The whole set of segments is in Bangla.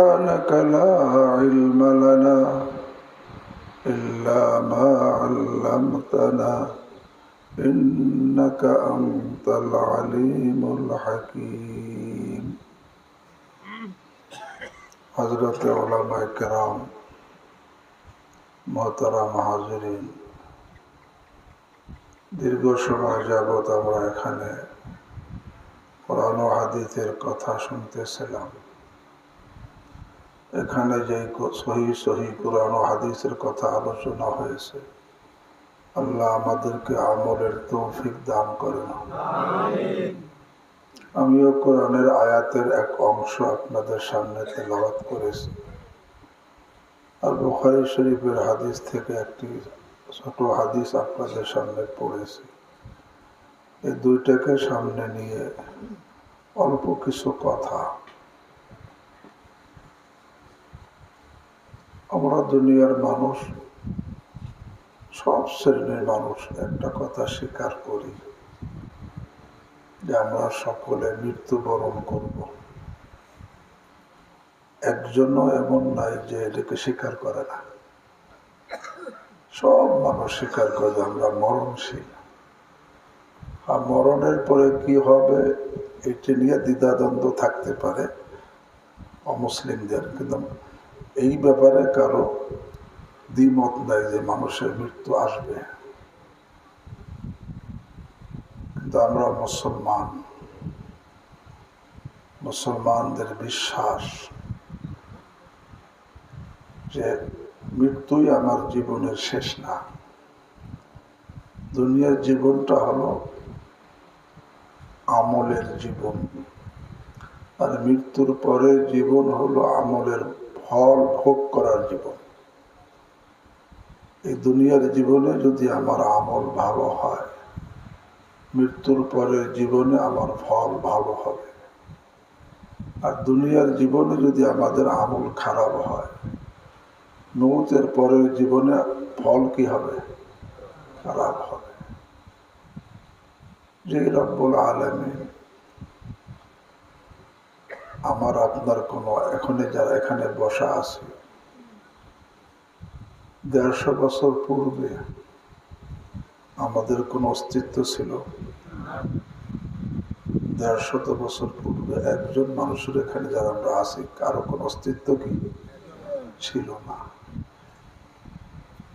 سبحانك لا علم لنا إلا ما علمتنا إنك أنت العليم الحكيم حضرت علماء کرام মোহতারাম হাজিরিন, দীর্ঘ সময় যাবৎ আমরা এখানে কোরআন ও হাদিসের কথা শুনতেছিলাম। এখানে যে সহি কোরআন ও হাদিসের কথা আলোচনা হয়েছে, আল্লাহ আমাদেরকে আমলের তৌফিক দান করেন। আমিও কোরআনের আয়াতের এক অংশ আপনাদের সামনে তেলাওয়াত করেছি, আর বুখারী শরীফের হাদিস থেকে একটি ছোট হাদিস আপনাদের সামনে পড়েছি। এই দুইটাকে সামনে নিয়ে অল্প কিছু কথা। আমরা দুনিয়ার মানুষ, সব শ্রেণীর মানুষ একটা কথা স্বীকার করি যে আমরা সকলে মৃত্যুবরণ করব। একজনও এমন নাই যে এটাকে স্বীকার করে না। সব মানুষ স্বীকার করে যে আমরা মরণশীল। আর মরণের পরে কি হবে এটি নিয়ে দ্বিধাদ্বন্দ্ব থাকতে পারে অমুসলিমদের, কিন্তু এই ব্যাপারে কারো দ্বিমত নাই যে মানুষের মৃত্যু আসবে। কিন্তু আমরা মুসলমানদের বিশ্বাস যে মৃত্যুই আমার জীবনের শেষ না। দুনিয়ার জীবনটা হলো আমলের জীবন, আর মৃত্যুর পরে জীবন হলো আমলের ফল ভোগ করার জীবন। এই দুনিয়ার জীবনে যদি আমার আমল ভালো হয়, মৃত্যুর পরে জীবনে আমার ফল ভালো হবে। আর দুনিয়ার জীবনে যদি আমাদের আমল খারাপ হয়, মৌতের পরের জীবনে ফল কি হবে? খারাপ হবে। যে রব্বুল আলামিন আমার আপনার কোনো যারা এখানে বসা আছে, 150 বছর পূর্বে আমাদের কোনো অস্তিত্ব ছিল? 150 বছর পূর্বে একজন মানুষের এখানে যারা আমরা আছি, কারো কোনো অস্তিত্ব কি ছিল না।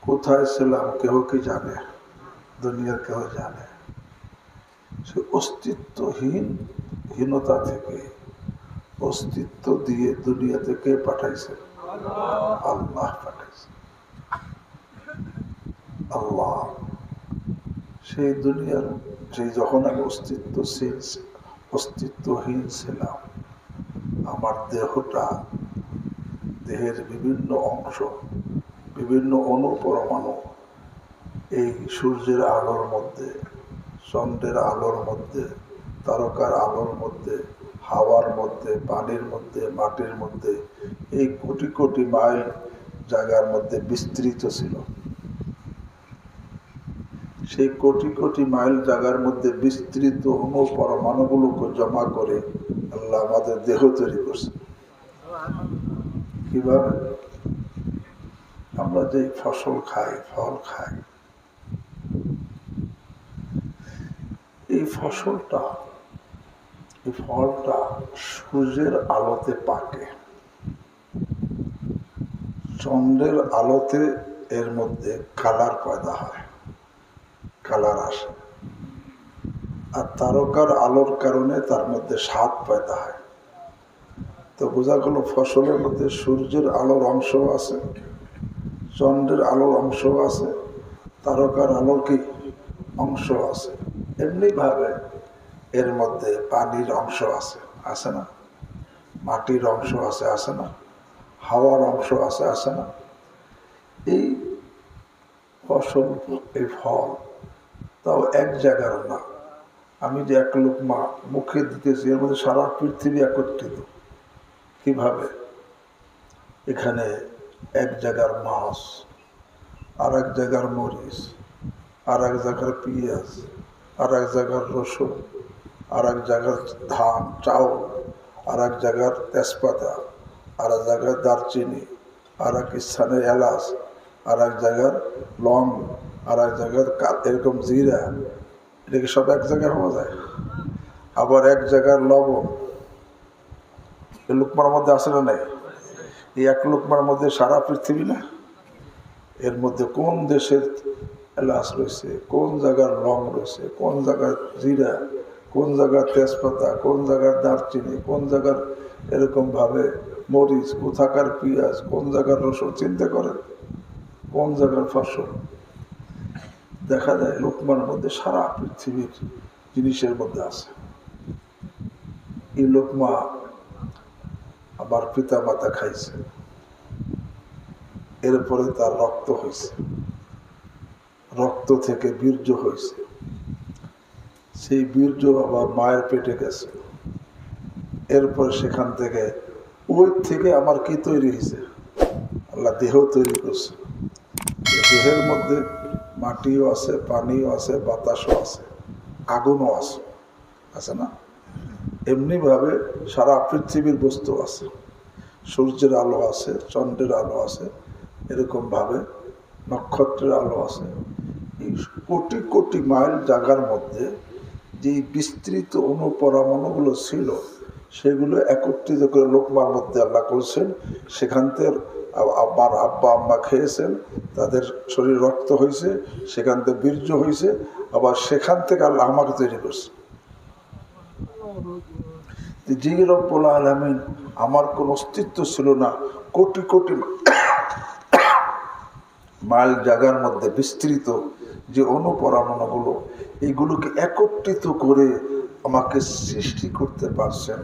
কোথায় ছিলাম কেউ কি জানে? দুনিয়ার কেউ জানে? সে অস্তিত্বহীনতা থেকে অস্তিত্ব দিয়ে দুনিয়া থেকে পাঠাইছে আল্লাহ। পাঠাইছে আল্লাহ। সেই দুনিয়ার যখন আমি অস্তিত্বহীন ছিলাম, আমার দেহের বিভিন্ন অংশ, বিভিন্ন অনুপরমাণু এই সূর্যের আলোর মধ্যে, চন্দ্রের আলোর মধ্যে, তারকার আলোর মধ্যে, হাওয়ার মধ্যে, পানির মধ্যে, মাটির মধ্যে, এই কোটি কোটি মাইল জায়গার মধ্যে বিস্তৃত ছিল। সেই কোটি কোটি মাইল জায়গার মধ্যে বিস্তৃত অনুপরমাণুগুলোকে জমা করে আল্লাহ আমাদের দেহ তৈরি করছে। কিভাবে? আমরা যে ফসল খাই, ফল খাই, এই ফলটা সূর্যের আলোতে পাকে, চন্দ্রের আলোতে এর মধ্যে কালার পয়দা হয়, কালার আসে, আর তারকার আলোর কারণে তার মধ্যে স্বাদ পয়দা হয়। তো বোঝা গেল ফসলের মধ্যে সূর্যের আলোর অংশ আছে, চন্দ্রের আলোর অংশ আছে, তারকার আলোর কি অংশ আছে। এমনি ভাবে এর মধ্যে পানির অংশ আছে, আছে না? মাটির অংশ আছে, আছে না? হাওয়ার অংশ আছে, আছে না? এই ফসল, এই ফল, তাও এক জায়গার না। আমি যে এক লোকমা মুখে দিতেছি, এর মধ্যে সারা পৃথিবী একত্রিত। কিভাবে? এখানে এক জায়গার মাছ, আর এক জায়গার মরিচ, আর এক জায়গার পেঁয়াজ, আর এক জায়গার রসুন, আর এক জায়গার ধান চাউল, আর এক জায়গার তেজপাতা, আর এক জায়গায় দারচিনি, আর এক স্থানে এলাচ, আর এক জায়গার লং, আর এক জায়গার এরকম জিরা, এটাকে সব এক জায়গায় পাওয়া যায়। আবার এক জায়গার লবণ, এই লোকমার মধ্যে আসে না নাই? এই এক লোকমার মধ্যে সারা পৃথিবী না। এর মধ্যে কোন দেশের এলাচ রয়েছে, কোন জায়গার লং রয়েছে, কোন জায়গার জিরা, কোন জায়গার তেজপাতা, কোন জায়গার দারচিনি, কোন জায়গার এরকম ভাবে মরিচ, কোথাকার পেঁয়াজ, কোন জায়গার রসুন, চিন্তা করেন কোন জায়গার ফসল। দেখা যায় লোকমার মধ্যে সারা পৃথিবীর জিনিসের মধ্যে আছে। এই লোকমা আবার পিতা মাতা খাইছে, এরপরে তার রক্ত হয়েছে, রক্ত থেকে বীর্য হয়েছে, সেই বীর্য আবার মায়ের পেটে গেছে, এরপর সেখান থেকে ওই থেকে আমার কি তৈরি হয়েছে? আল্লাহ দেহ তৈরি করছে। দেহের মধ্যে মাটিও আছে, পানিও আছে, বাতাসও আছে, আগুনও আছে, আছে না? এমনিভাবে সারা পৃথিবীর বস্তু আছে, সূর্যের আলো আছে, চন্দ্রের আলো আছে, এরকমভাবে নক্ষত্রের আলো আছে। এই কোটি কোটি মাইল জায়গার মধ্যে যে বিস্তৃত অনুপরমাণুগুলো ছিল সেগুলো একত্রিত করে লোকমার মধ্যে আল্লাহ করছেন। সেখান থেকে আমার আব্বা আম্মা খেয়েছেন, তাদের শরীর রক্ত হয়েছে, সেখান থেকে বীর্য হয়েছে, আবার সেখান থেকে আল্লাহ আমাকে তৈরি করছে। জি রব্বুল আলামিন, আমার কোনো অস্তিত্ব ছিল না, কোটি কোটি মাইল জায়গার মধ্যে বিস্তৃত যে অনুপরমাণুগুলো, এইগুলোকে একত্রিত করে আমাকে সৃষ্টি করতে পারছেন।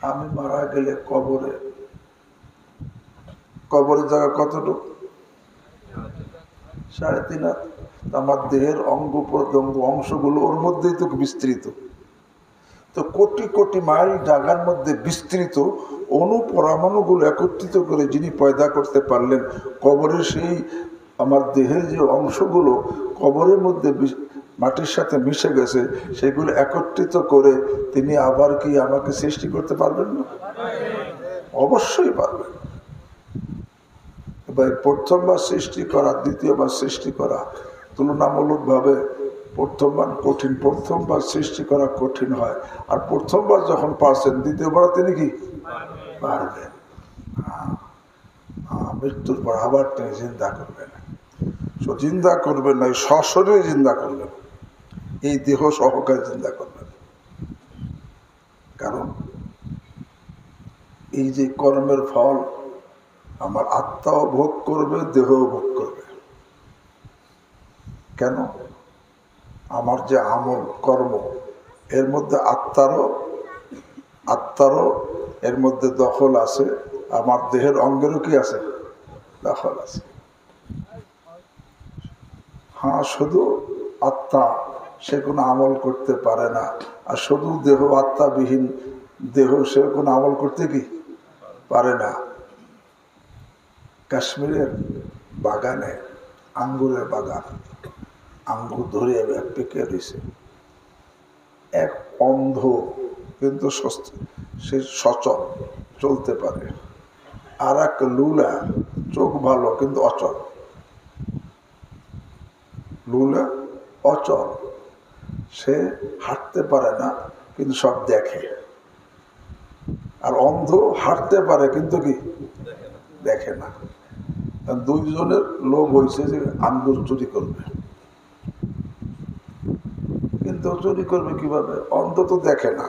আমি মারা গেলে কবরের জায়গা কতটুকু? 3.5 হাত। আমার দেহের অঙ্গ প্রত্যঙ্গ অংশগুলো ওর মধ্যেই তো বিস্তৃত। তো কোটি কোটি মাইল জায়গার মধ্যে বিস্তৃত অনুপরমাণুগুলো একত্রিত করে যিনি পয়দা করতে পারলেন, কবরের সেই আমার দেহের যে অংশগুলো কবরের মধ্যে মাটির সাথে মিশে গেছে, সেগুলো একত্রিত করে তিনি আবার কি আমাকে সৃষ্টি করতে পারবেন না? অবশ্যই পারবেন। এবার প্রথমবার সৃষ্টি করা, দ্বিতীয়বার সৃষ্টি করা তুলনামূলকভাবে প্রথমবার কঠিন। প্রথমবার সৃষ্টি করা কঠিন হয়, আর প্রথমবার যখন পারছেন দ্বিতীয়বার তিনি কি পারবেন। মৃত্যুর পর আবার তিনি চিন্তা করবেন, চিন্তা করবেন না, সশরীরে চিন্তা করবেন, এই দেহ সহকারে চিন্তা করবেন। কারণ এই যে কর্মের ফল আমার আত্মাও ভোগ করবে, দেহও ভোগ করবে। কেন? আমার যে আমল কর্ম, এর মধ্যে আত্মারও এর মধ্যে দখল আছে, আমার দেহের অঙ্গেরও কি আছে? দখল আছে। হ্যাঁ, শুধু আত্মা সে কোনো আমল করতে পারে না, আর শুধু দেহ আত্মাবিহীন দেহ সে কোনো আমল করতে কি পারে না। কাশ্মীরের বাগানে, আঙ্গুরের বাগান, আঙ্গুর ধরে পেকে রয়েছে, এক অন্ধ কিন্তু সে সচল, চলতে পারে, আর এক লুলা, চোখ ভালো কিন্তু অচল। লুলা অচল, সে হাঁটতে পারে না কিন্তু সব দেখে। আর অন্ধ হাঁটতে পারে কিন্তু কি দেখে না। দুইজনের লোভ হয়েছে যে আঙ্গুর চুরি করবে, কিন্তু চুরি করবে কিভাবে? অন্ধ তো দেখে না,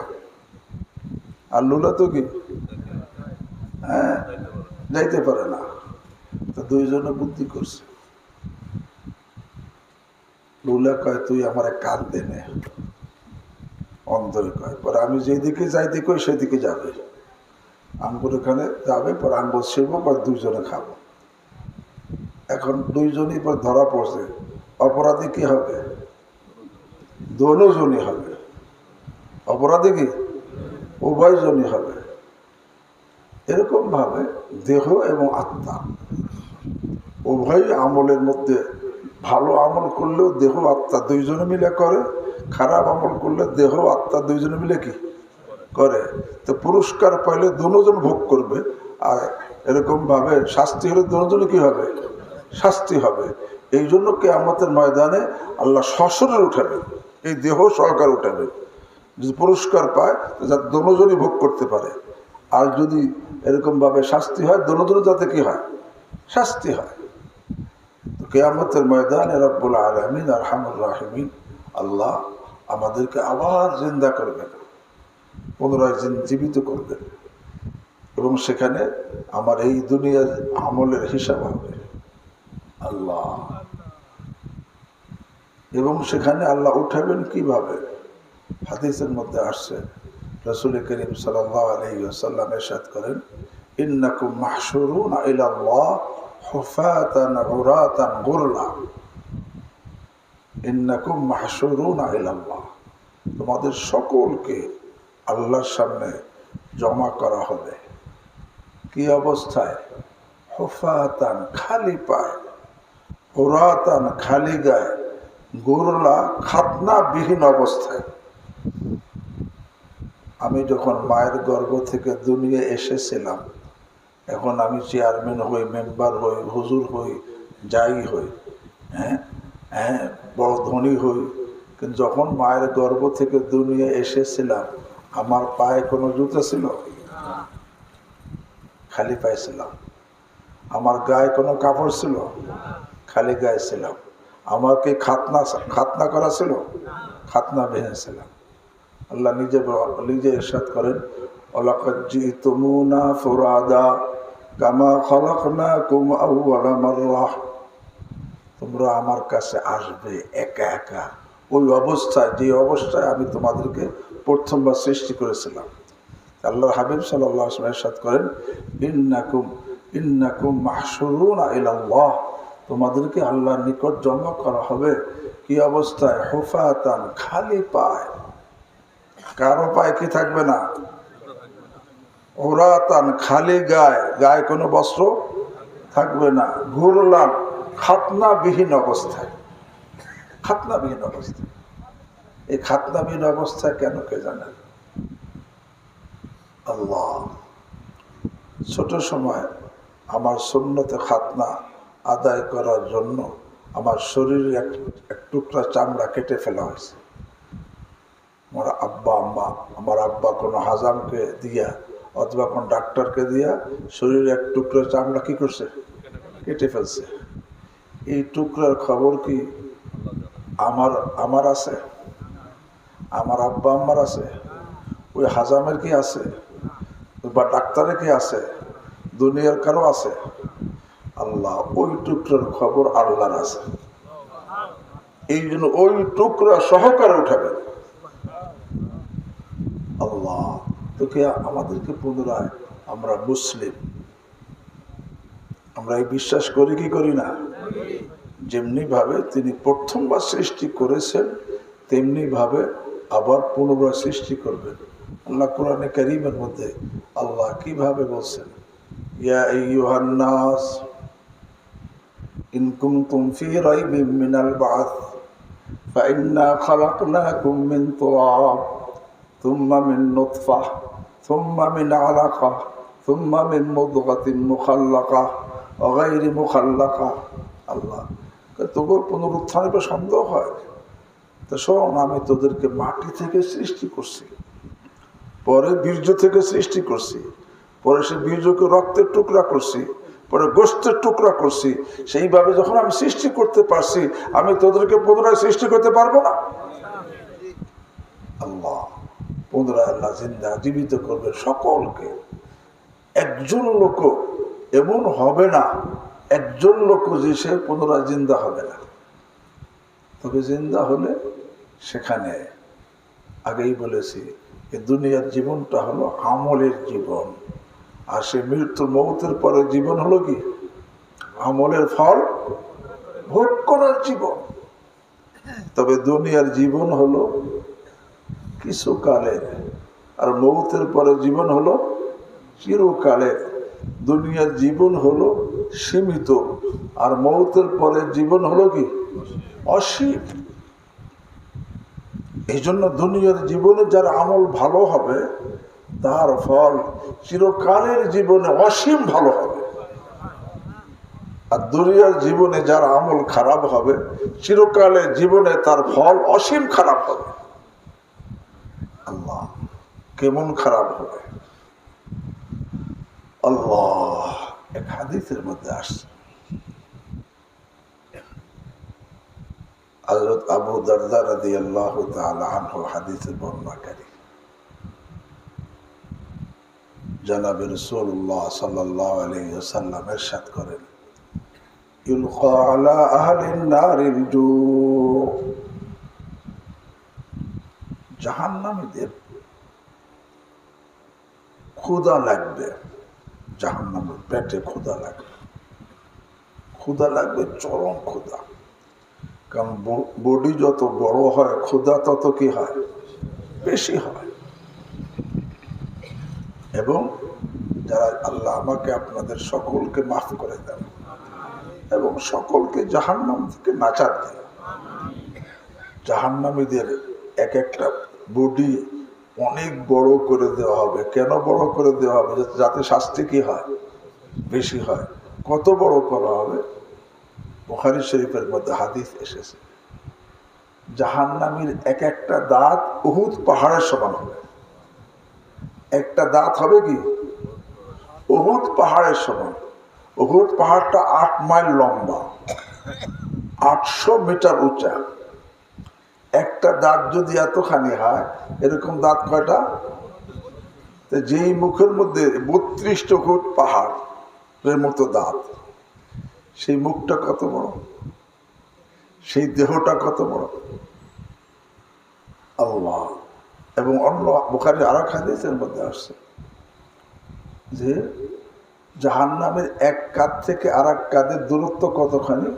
আর লুলা তো কি যাইতে পারে না। তো দুইজনে বুদ্ধি করছে। লুলা কয়, তুই আমার কান দেনে। অন্ধরে কয়, পরে আমি যেদিকে যাইতে কই সেদিকে যাবে, আঙ্গুর এখানে যাবে, পর আঙ্গুর ছিড়ব, পর দুইজনে খাবো। এখন দুইজনই পর ধরা পড়ছে, অপরাধী কি হবে? দোনোজনই হবে। অপরাধী কি? উভয়জনই হবে। এরকম ভাবে দেহ এবং আত্মা উভয় আমলের মধ্যে, ভালো আমল করলেও দেহ আত্মা দুইজনে মিলে করে, খারাপ আমল করলে দেহ আত্মা দুইজনে মিলে কি করে, তো পুরস্কার পাইলে দুজন ভোগ করবে, আর এরকম ভাবে শাস্তি হলে দুজনে কি হবে, শাস্তি হবে। এই জন্য কিয়ামতের ময়দানে আল্লাহ সশরীরে উঠাবে, এই দেহ সহকারে উঠাবে, যদি পুরস্কার পায় যাতে দুজনই ভোগ করতে পারে। আর যদি এরকম ভাবে শাস্তি হয়, দুজনে যাতে কি হয়, শাস্তি হয়। তো কিয়ামতের ময়দানে রব্বুল আলামিন আরহামুর রাহিমিন আল্লাহ আমাদেরকে আবার জিন্দা করবেন, পুনরায় জীবিত করবেন, এবং সেখানে আমার এই দুনিয়ার আমলের হিসাব হবে আল্লাহ। এবং সেখানে আল্লাহ উঠাবেন কিভাবে? হাদিসের মধ্যে আসছে, রাসূল করিম সাল্লাল্লাহু আলাইহি ওয়াসাল্লাম ইরশাদ করেন, ইন্নাকুম মাহশুরুনা ইলাল্লাহ হুফাতান উরাতান গুরলা। ইন্নাকুম মাহশুরুনা ইলাল্লাহ, তোমাদের সকলকে আল্লাহর সামনে জমা করা হবে। কি অবস্থায়? হুফাতান, খালি পায়, উরাতান, খালি গায়ে, গুরলা, খাতনা বিহীন অবস্থায়। আমি যখন মায়ের গর্ভ থেকে দুনিয়া এসেছিলাম, এখন আমি চেয়ারম্যান হই, মেম্বার হই, হুজুর হই, যাই হই, হ্যাঁ বড় ধনী হই, কিন্তু যখন মায়ের গর্ভ থেকে দুনিয়া এসেছিলাম আমার পায়ে কোনো জুতো ছিল? খালি পায়ে ছিলাম। আমার গায়ে কোনো কাপড় ছিল? খালি গায়ে ছিলাম। আমার কি খাতনা করা ছিল? খাতনা ভেঙেছিলাম। আল্লাহ নিজে ইরশাদ করেন, ওয়ালাকাদ জিতুমুনা ফুরাদা কামা খালাকনাকুম আউওয়ালা মাররাহ। তোমরা আমার কাছে আসবে একা একা, ওই অবস্থায়, যে অবস্থায় আমি তোমাদেরকে প্রথমবার সৃষ্টি করেছিলাম। আল্লাহর হাবিব সাল্লাল্লাহু আলাইহি ওয়াসাল্লাম ইরশাদ করেন, ইন্নাকুম মাহশুরুনা ইলাল্লাহ, তোমাদেরকে আল্লাহর নিকট জমা করা হবে। কি অবস্থায়? হুফাতান, খালি পায়, কারো পায়ে কি থাকবে না? উরাতান, খালি গায়ে, গায়ে কোনো বস্ত্র থাকবে না। গুরলান, খাতনাবিহীন অবস্থায়। খাতনাবিহীন অবস্থায়। এই খাতনাবিহীন অবস্থায় কেন কে জানেন? আল্লাহ ছোট সময় আমার সুন্নতে খাতনা আদায় করার জন্য আমার শরীরের এক টুকরা চামড়া কেটে ফেলা হয়েছে। আমার আব্বা কোনো হাজামকে দিয়া অথবা কোনো ডাক্তারকে দিয়া শরীরের এক টুকরা চামড়া কি করছে? কেটে ফেলছে। এই টুকরার খবর কি আমার আছে? আমার আব্বা আম্মার আছে? ওই হাজামের কি আছে? বা ডাক্তারের কি আছে? দুনিয়ার কারো আছে? আল্লাহ, ওই টুকরার খবর আল্লাহর আছে। এই জন্য ওই টুকরা সহকারে উঠাবেন আল্লাহ। তোকে আমাদেরকে পুনরায়, আমরা মুসলিম, আমরা এই বিশ্বাস করি কি করি না? যেমনি ভাবে তিনি প্রথমবার সৃষ্টি করেছেন তেমনি ভাবে আবার পুনরায় সৃষ্টি করবেন। আল্লাহ কোরআনে কারীমের মধ্যে আল্লাহ কিভাবে বলছেন, ইয়া আইয়ুহান নাস ইন কুনতুম ফি রাইবিন মিনাল বা'থ ফাইন্না খালাকনাকুম মিন তুরাব থুম্মা মিন নুতফাহ থুম্মা মিন আলাকাহ থুম্মা মিন মুদগাতিন মুখাল্লাকাহ ওয়া গায়রি মুখাল্লাকাহ। আল্লাহ, তবু পুনরুত্থানের সন্দেহ হয়? তো শোন, আমি তোদেরকে মাটি থেকে সৃষ্টি করছি, পরে বীর্য থেকে সৃষ্টি করছি, পরে সে বীর্যকে রক্তের টুকরা করছি, পরে গোশতের টুকরা করছি। সেইভাবে যখন আমি সৃষ্টি করতে পারছি, আমি তোদেরকে পুনরায় সৃষ্টি করতে পারবো না? আল্লাহ পুনরায় আল্লাহ জিন্দা জীবিত করবে সকলকে। একজন লোক এমন হবে না, একজন লোক যে সে পুনরায় জিন্দা হবে না। তবে জিন্দা হলে সেখানে আগেই বলেছি, এই দুনিয়ার জীবনটা হলো আমলের জীবন, আর সে মৌতের পরে জীবন হলো কি? আমলের ফল ভোগ করার জীবন। তবে দুনিয়ার জীবন হলো কিছুকালের, আর মৌতের পরে জীবন হলো চিরকালের। দুনিয়ার জীবন হলো সীমিত, আর মৌতের পরে জীবন হলো কি? অসীম। এই জন্য দুনিয়ার জীবনে যার আমল ভালো হবে তার ফল চিরকালের জীবনে অসীম ভালো হবে। আর দুনিয়ার জীবনে যার আমল খারাপ হবে, চিরকালের জীবনে তার ফল অসীম খারাপ হবে। আল্লাহ, কেমন খারাপ হবে? আল্লাহ, এক হাদিসের মধ্যে আসছে, হযরত আবু দারদা রাদিয়াল্লাহু তাআলা আনহু হাদিসের বর্ণনাকারী, জনাবে রাসূলুল্লাহ সাল্লাল্লাহু আলাইহি ওয়াসাল্লাম ইরশাদ করেন, ইউলকা আলা আহলিন নারিল জু, জাহান্নামীদের ক্ষুধা লাগবে, জাহান্নামের পেটে ক্ষুধা লাগবে, ক্ষুধা লাগবে, চরম ক্ষুধা। কারণ বডি যত বড় হয় ক্ষুধা তত কি হয়, বেশি হয়। এবং যারা, আল্লাহ আমাকে আপনাদের সকলকে মাফ করে দেন এবং সকলকে জাহান্নাম থেকে নাজাত দেন। জাহান্নামীদের এক একটা বডি অনেক বড় করে দেওয়া হবে। কেন বড় করে দেওয়া হবে? যাতে শাস্তি কি হয়, বেশি হয়। কত বড় করা হবে? বুখারী শরীফের মধ্যে হাদিস এসেছে, জাহান্নামীর এক একটা দাঁত উহুদ পাহাড়ের সমান হবে। একটা দাঁত হবে কি উহুদ পাহাড়ের সমান। উহুদ পাহাড়টা 8 মাইল লম্বা, 800 মিটার উঁচা। একটা দাঁত যদি এতখানি হয়, এরকম দাঁত কয়টা? যেই মুখের মধ্যে 32 ফুট পাহাড়ের মতো দাঁত, সেই মুখটা কত বড়, সেই দেহটা কত বড়। আল্লাহ। এবং অন্য বুখারীর আরেক হাদিসের মধ্যে আসছে যে জাহান্নামের এক কাঁধ থেকে আরেক কাঁধের দূরত্ব কতখানি?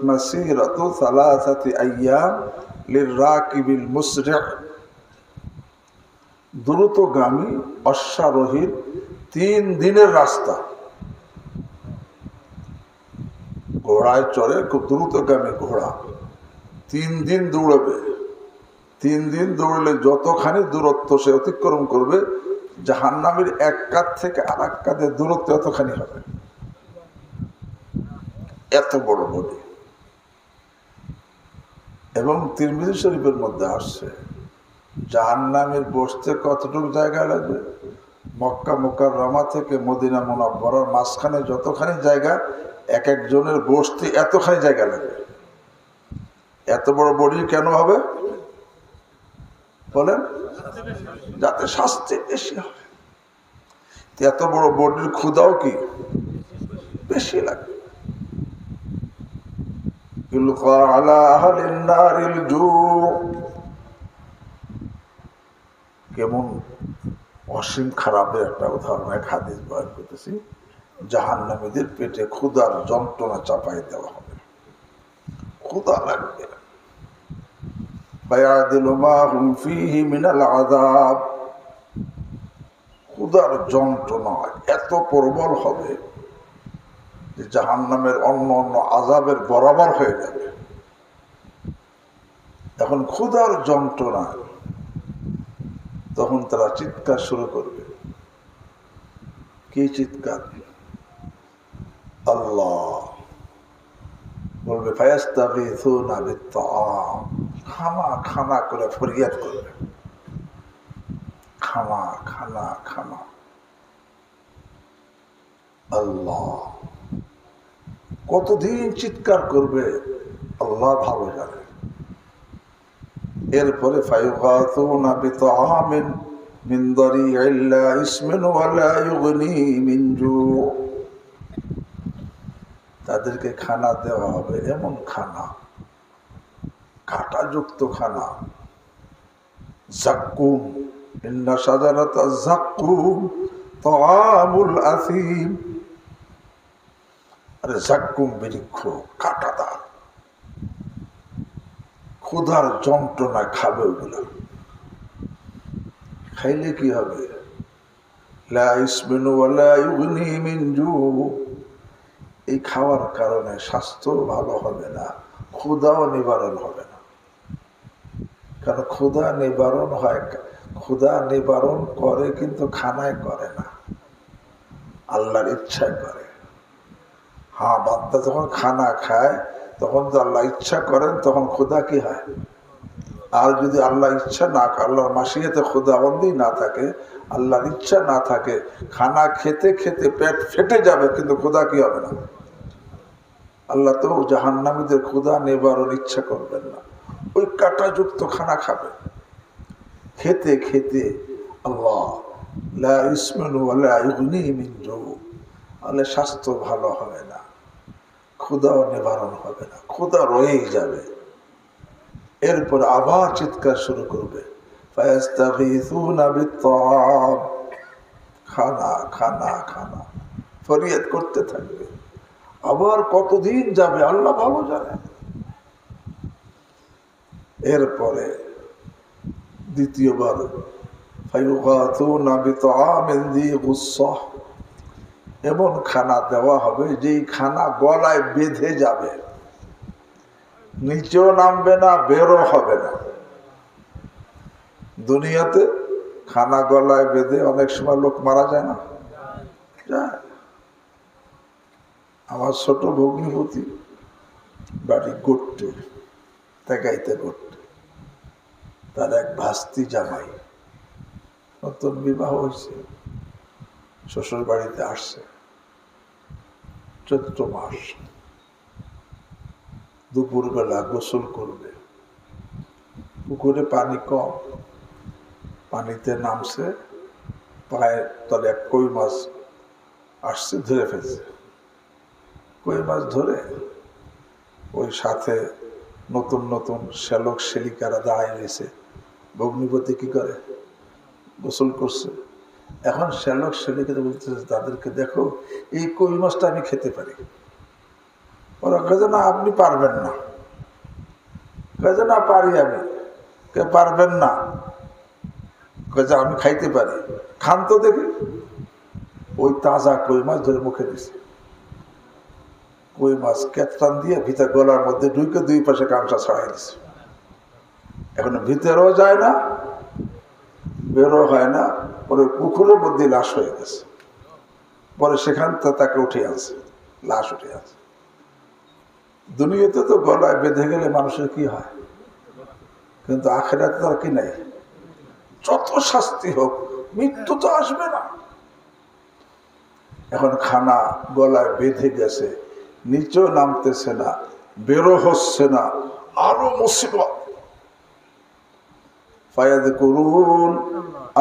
মাসিরাতু সালাসাতি আইয়াম লিররাকিবিল মুসরি', দ্রুতগামী অশ্বারোহীর 3 দিনের রাস্তা। ঘোড়ায় চড়ে, খুব দ্রুতগামী ঘোড়া, 3 দিন দৌড়াবে। 3 দিন দৌড়লে যতখানি দূরত্ব সে অতিক্রম করবে, জাহান্নামের এক কাঁধ থেকে আরেক কাঁধের দূরত্ব এতখানি হবে। এত বড় বডি। এবং তিরমিজি শরীফের মধ্যে আসছে, জাহান্নামের বসতে কতটুকু জায়গা লাগবে? মক্কা মুকাররমা থেকে মদিনা মুনাওয়ারার মাঝখানে যতখানি জায়গা, এক একজনের বসতে এতখানি জায়গা লাগবে। এত বড় বডি কেন হবে বলেন? যাতে শাস্তি বেশি হয়। এত বড় বডির ক্ষুধাও কি বেশি লাগবে। ইউলকা আলা আহলিন নারিল জু, কেমন অসীম খারাপের একটা উদাহরণ এক হাদিস বয়ান করতেছি। জাহান্নামীদের পেটে ক্ষুধার যন্ত্রণা চাপাই দেওয়া হবে, ক্ষুধা লাগবে। ফায়াদিলু মা হুম ফীহি মিনাল আযাব, ক্ষুধার যন্ত্রণা এত প্রবল হবে যে জাহান্নামের অন্য অন্য আযাবের বরাবর হয়ে যাবে। এখন ক্ষুধার যন্ত্রণা, তখন তারা চিৎকার শুরু করবে। কি চিৎকার? আল্লাহ বলবে ফায়াস্তাগীসুনা বিত-তাআম, খানা খানা করে ফরিয়াদ করবে, খানা খানা খানা। আল্লাহ কতদিন চিৎকার করবে আল্লাহ ভালো জানে। এরপরে ফায়ুগাতুনা বিত-তাআমিন মিন দারি'ইন লা ইসমিন ওয়া লা ইউগনি মিন জু', তাদেরকে খানা দেওয়া হবে এমন খানা, কাঁটাযুক্ত খানা। যাক্কুম, ইন্না শাজারাতা যাক্কুম তাআমুল আসীম। আরে যাক্কুম বৃক্ষ কাঁটাদার, ক্ষুধার যন্ত্রণা খাবে ওগুলা। খাইলে কি হবে? লা ইসমিনু ওয়া লা ইউগনি মিন জু', এই খাওয়ার কারণে স্বাস্থ্য ভালো হবে না, ক্ষুধাও নিবারণ হবে না। কারণ ক্ষুধা নিবারণ হয় ক্ষুধা নিবারণ করে কিন্তু খানায় করে না, আল্লাহর ইচ্ছায় করে। হ্যাঁ, বান্দা যখন খানা খায় তখন তো আল্লাহ ইচ্ছা করেন, তখন ক্ষুধা কি হয়। আর যদি আল্লাহ ইচ্ছা না, আল্লাহর মাসিয়াতে ক্ষুধাবন্দি না থাকে, আল্লাহর ইচ্ছা না থাকে, খানা খেতে খেতে পেট ফেটে যাবে কিন্তু ক্ষুধা কি হবে না। আল্লাহ তো জাহান্নামীদের ক্ষুধা নিবারণ ইচ্ছা করবেন না, ওই কাঁটাযুক্ত খানা খাবে। খেতে খেতে আল্লাহ লা ইসমিনু ওয়ালা ইগনি মিন জু, আল্লাহ স্বাস্থ্য ভালো হবে না, ক্ষুধাও নিবারণ হবে না, ক্ষুধা রয়েই যাবে। এরপর আবার চিৎকার শুরু করবে, ফায়াস্তাগীসুনা বিত্তাআম, খানা খানা খানা, ফরিয়াদ করতে থাকবে। আবার কতদিন যাবে আল্লাহ ভালো জানে। এরপরে দ্বিতীয়বার ফায়ুগাতুনা বিতআমিন যী গুসসাহ, এমন খানা দেওয়া হবে যেই খানা গলায় বেঁধে যাবে, নিচেও নামবে না, বেরো হবে না। দুনিয়াতে খানা গলায় বেঁধে অনেক সময় লোক মারা যায় না, যায়। আমার ছোট ভগ্নিপতি বাড়ি গড়তে, তেকাইতে গড়তে, তার এক ভাস্তি জামাই নতুন বিবাহ হয়েছে, শ্বশুর বাড়িতে আসছে, চৈত্র মাস, দুপুরবেলা গোসল করবে, পুকুরে পানি কম, পানিতে নামছে, পায়ের তলে এক কই মাছ আসছে, ধরে ফেলছে। কই মাছ ধরে ওই সাথে নতুন নতুন শ্যালক শ্যালিকারা দাঁড়ায় রয়েছে। ভগ্নিপতি কি করে, গোসল করছে। এখন শ্যালক শ্যালিকারা বলতেছে তাদেরকে, দেখো এই কই মাছটা আমি খেতে পারি। ওরা কাজে না, আপনি পারবেন না। কাজে না, পারি আমি। কে পারবেন না? কাজে আমি খাইতে পারি, খান তো দেখি। ওই তাজা কই মাছ ধরে মুখে দিছে। কই মাছ কেতরান দিয়ে ভিতর গলার মধ্যে ঢুকে দুই পাশে কামসা ছড়াই দিছে। এখন ভিতরেও যায় না, বেরো হয় না, পরে পুকুরের মধ্যে লাশ হয়ে গেছে। পরে সেখান থেকে তাকে উঠে আনছে, লাশ উঠে আনছে। দুনিয়াতে তো গলায় বেঁধে গেলে মানুষের কি হয়, কিন্তু আখিরাতে তার কি নাই। যত শাস্তি হোক, মৃত্যু তো আসবে না। এখন খানা গলায় বেঁধে গেছে, নিচেও নামতেছে না, বেরো হচ্ছে না, আরো মুসিবত। ফায়াযকুরুন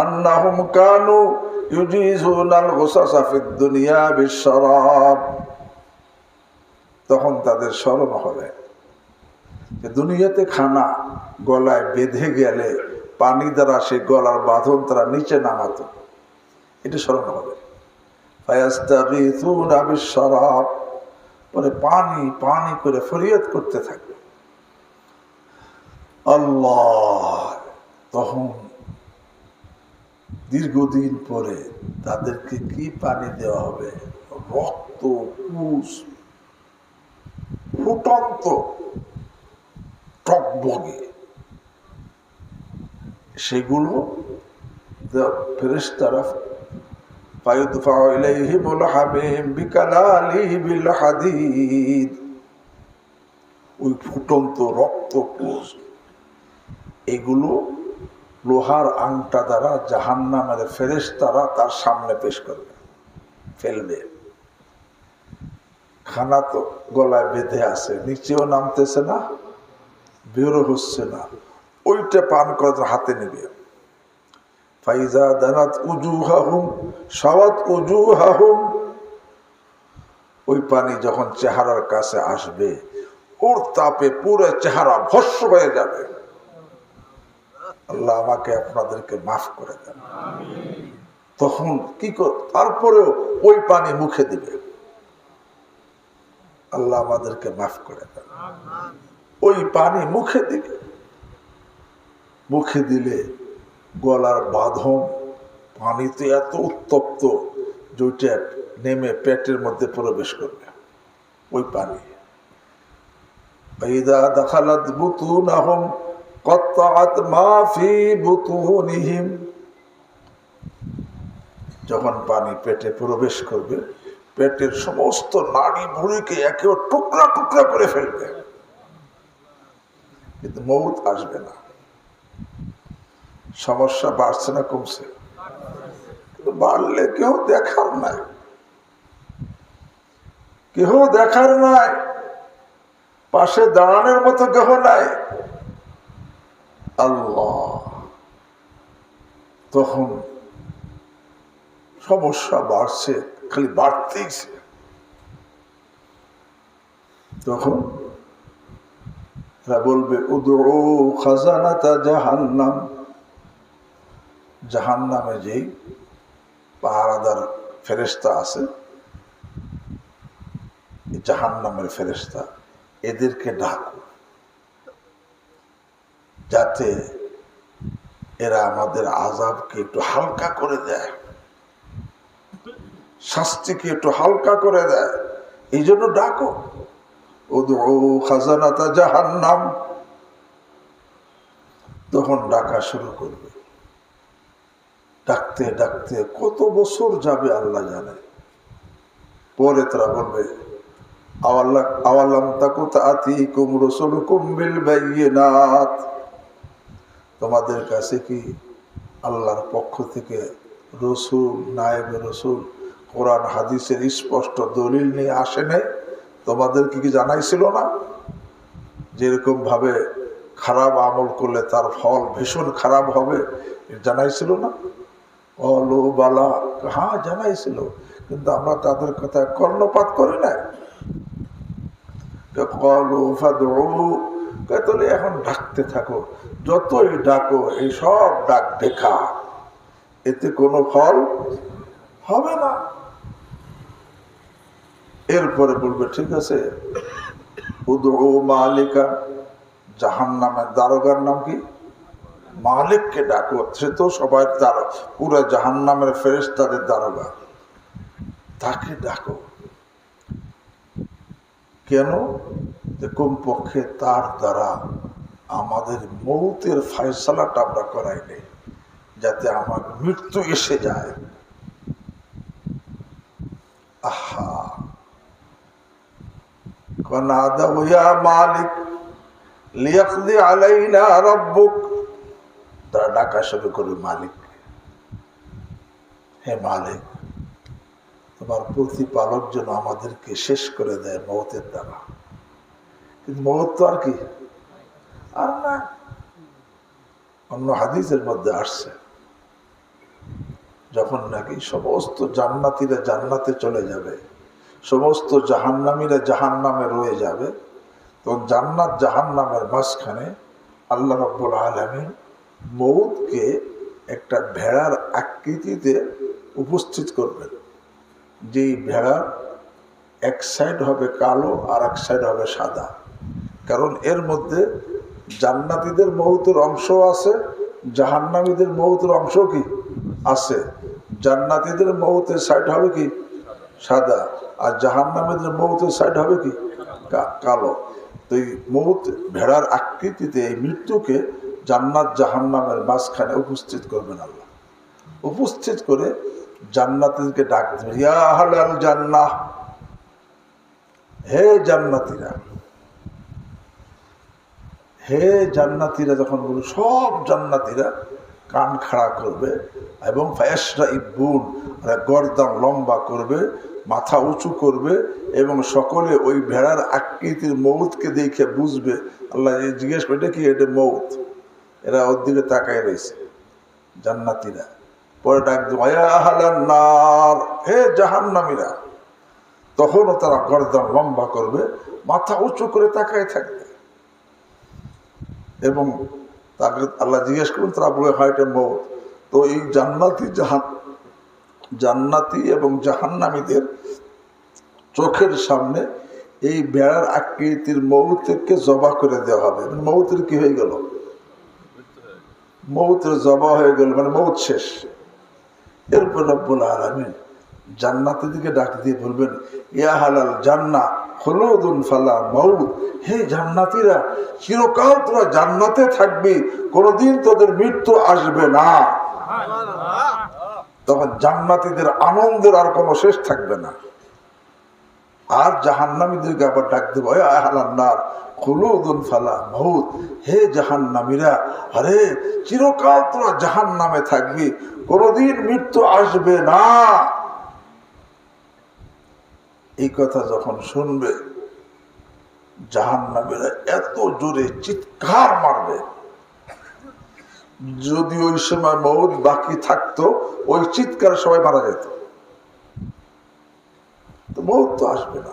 আন্নাহুম কানু ইউজিজুনাল গুসাসা ফিদ দুনিয়া বিশ-শারাব, তখন তাদের স্মরণ হবে যে দুনিয়াতে খানা গলায় বেঁধে গেলে পানি দ্বারা সেই গলার বাঁধন তারা নিচে নামাতো, এটা স্মরণ হবে। ফায়াস্তাগীসুনা বিশ-শারাব, পরে পানি পানি করে ফরিয়াদ করতে থাকবে। আল্লাহ তখন দীর্ঘদিন পরে তাদেরকে কি পানি দেওয়া হবে, রক্ত, পুষ, ফুটন্ত টকবগে, সেগুলো ফেরেশতারা ফায়ুদফাউ ইলাইহিমুল হামীম বিকালালিহি বিল হাদীদ, ওই ফুটন্ত রক্ত, পুষ, এগুলো লোহার আংটা দ্বারা জাহান্নামের ফেরেশতারা তার সামনে পেশ করবে, ফেলবে। খানা তো গলায় বেঁধে আছে, নিচেও নামতেছে না, বেরো হচ্ছে না, ওইটা পান করে হাতে নেবে। ফাইজা দানাত উজুহাহুম সাওয়াত উজুহাহুম, ওই পানি যখন চেহারার কাছে আসবে, ওর তাপে পুরো চেহারা ভস্ম হয়ে যাবে। আল্লাহ আমাকে আপনাদেরকে মাফ করে দেন। তখন কি তারপরেও ওই পানি মুখে দিবে। আল্লাহ আমাদেরকে মাফ করে দেন। ওই পানি মুখে দিবে, মুখে দিলে গলার বাঁধন পানিতে এত উত্তপ্ত যেটা নেমে পেটের মধ্যে প্রবেশ করবে ওই পানি। ফাইদা দাখালাত বুতুনাহুম قطعت ما في بطونهم, যখন পানি পেটে প্রবেশ করবে পেটের সমস্ত নাড়ি ভুঁড়িকে একে টুকরা টুকরা করে ফেলবে, কিন্তু মউত আসবে না। সমস্যা বাড়ছে না কমছে? কিন্তু বাড়লে কেউ দেখার নাই, কেউ দেখার নাই, পাশে দাঁড়ানোর মতো কেউ নাই, আল্লাহ। তখন সমস্যা বাড়ছে, খালি বাড়তেইছে। তখন এরা বলবে উদউ খাজানাতা জাহান্নাম, জাহান্নামে যেই পাহারাদার ফেরেশতা আছে, জাহান্নামের ফেরেশতা, এদেরকে ডাকো যাতে এরা আমাদের আযাবকে একটু হালকা করে দেয়, শাস্তিকে একটু হালকা করে দেয়, এই জন্য ডাকো। উদউ খাজানাতা জাহান্নাম, তখন ডাকা শুরু করবে। ডাকতে ডাকতে কত বছর যাবে আল্লাহ জানে। পরে তারা বলবে আওয়ালাম তাকু তাআতিকুম রাসূলুকুম বিল বায়িনাত, তোমাদের কাছে কি আল্লাহর পক্ষ থেকে রসুল, নায়েবে রসুল, কোরআন হাদিসের স্পষ্ট দলিল নিয়ে আসে নাই? তোমাদেরকে কি জানাইছিল না যেরকম ভাবে খারাপ আমল করলে তার ফল ভীষণ খারাপ হবে? জানাইছিল না? বলো বালা, হ্যাঁ জানাইছিল, কিন্তু আমরা তাদের কথা কর্ণপাত করি না। তাহলে এখন ডাকতে থাকো, যতই ডাকো এই সব ডাক দেখা, এতে কোনো ফল হবে না। এরপরে বলবে ঠিক আছে, উদউ মালিকা, জাহান্নামের দারোগার নাম কি? মালিককে ডাকো। সে তো সবাই পুরো জাহান্নামের ফেরেশতাদের দারোগা, তাকে ডাকো। কেন? যে কমপক্ষে তার দ্বারা আমাদের মৌতের ফয়সালাটা আমরা করাই নেই, যাতে আমার মৃত্যু এসে যায়। আহা, নাদাউ ইয়া মালিক লিয়াকদি আলাইনা রাব্বুক, তারা ডাকা শুরু করবে মালিক, হে মালিক, তোমার প্রতিপালক যেন আমাদেরকে শেষ করে দেয় মওতের দ্বারা। কিন্তু মওত তো আর কি, আর না। অন্য হাদিসের মধ্যে আসছে, যখন নাকি সমস্ত জান্নাতীরা জান্নাতে চলে যাবে, সমস্ত জাহান্নামীরা জাহান্নামে রয়ে যাবে, তখন জান্নাত জাহান্নামের মাঝখানে আল্লাহ রাব্বুল আলামিন মওতকে একটা ভেড়ার আকৃতিতে উপস্থিত করবেন, যেই ভেড়ার এক সাইড হবে কালো আর এক সাইড হবে সাদা। কারণ এর মধ্যে জান্নাতীদের মওতের অংশ আছে, জাহান্নামীদের মওতের অংশ কি আছে। জান্নাতীদের মওতের সাইড হবে কি সাদা, আর জাহান্নামীদের মওতের সাইড হবে কি কালো। তো এই মওত ভেড়ার আকৃতিতে এই মৃত্যুকে জান্নাত জাহান্নামের মাঝখানে উপস্থিত করবেন আল্লাহ। উপস্থিত করে জান্নাতীদেরকে ডাক দেবেন, ইয়া আহলাল জান্নাহ, হে জান্নাতীরা, হে জান্নাতীরা। যখন বলবে সব জান্নাতীরা কান খাড়া করবে এবং ফায়াসরা ইবুন, গর্দান লম্বা করবে, মাথা উঁচু করবে, এবং সকলে ওই ভেড়ার আকৃতির মৌতকে দেখে বুঝবে। আল্লাহ জিজ্ঞেস করে, এটা কি? এটা মৌত। এরা ওর দিকে তাকায় রয়েছে জান্নাতীরা। পরে ডাক দেবো, ইয়া আহলান নার, হে জাহান্নামীরা। তখনও তারা গর্দান লম্বা করবে, মাথা উঁচু করে তাকায় থাকবে, এবং তাকে আল্লাহ জিজ্ঞেস করবেন, তারা বলে হয় এটা মৌত। তো এই জান্নাতি এবং জাহান্নামীদের চোখের সামনে এই ভেড়ার আকৃতির মৌতকে জবা করে দেওয়া হবে। মৌতের কি হয়ে গেল? মৌতের জবা হয়ে গেল, মানে মৌত শেষ। এরপর রব্বুল আলামিন জান্নাতের দিকে ডাক দিয়ে বলবেন, ইয়া হালাল জান্নাহ খুলুদুন ফালা মাউত, হে জান্নাতীরা চিরকাল তোরা জান্নাতে থাকবি, কোনদিন তোদের মৃত্যু আসবে না। তখন জান্নাতীদের আনন্দের আর কোনো শেষ থাকবে না। আর জাহান্নামীদেরকে আবার ডাক দেবো, আহলান্নার খুলুদুন ফালা মাউত, হে জাহান্নামীরা, আরে চিরকাল তোরা জাহান্নামে থাকবি, কোনদিন মৃত্যু আসবে না। এই কথা যখন শুনবে জাহান্নামীরা এত জোরে চিৎকার মারবে, যদি ওই সময় মউত বাকি থাকতো ওই চিৎকার সবাই মারা যেত। তো মউত তো আসবে না,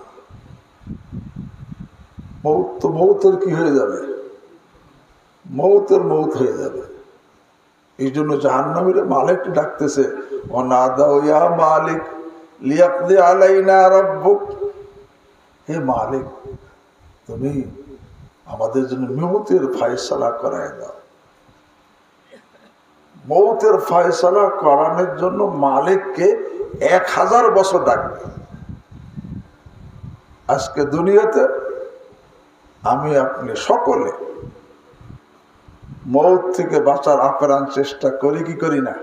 মউতের কি হয়ে যাবে, মউতের মউত হয়ে যাবে। এই জন্য জাহান্নামীরা মালিক ডাকতেছে, অনাদাও ইয়া মালিক লিয়াকদি আলাইনা রাব্বুক, হে মালিক তুমি আমাদের জন্য মউতের ফয়সালা করায় দাও। মউতের ফয়সালা করানোর জন্য মালিককে 1000 বছর ডাকবে। আজকে দুনিয়াতে আমি আপনি সকলে মউত থেকে বাঁচার আপ্রাণ চেষ্টা করি কি করি না?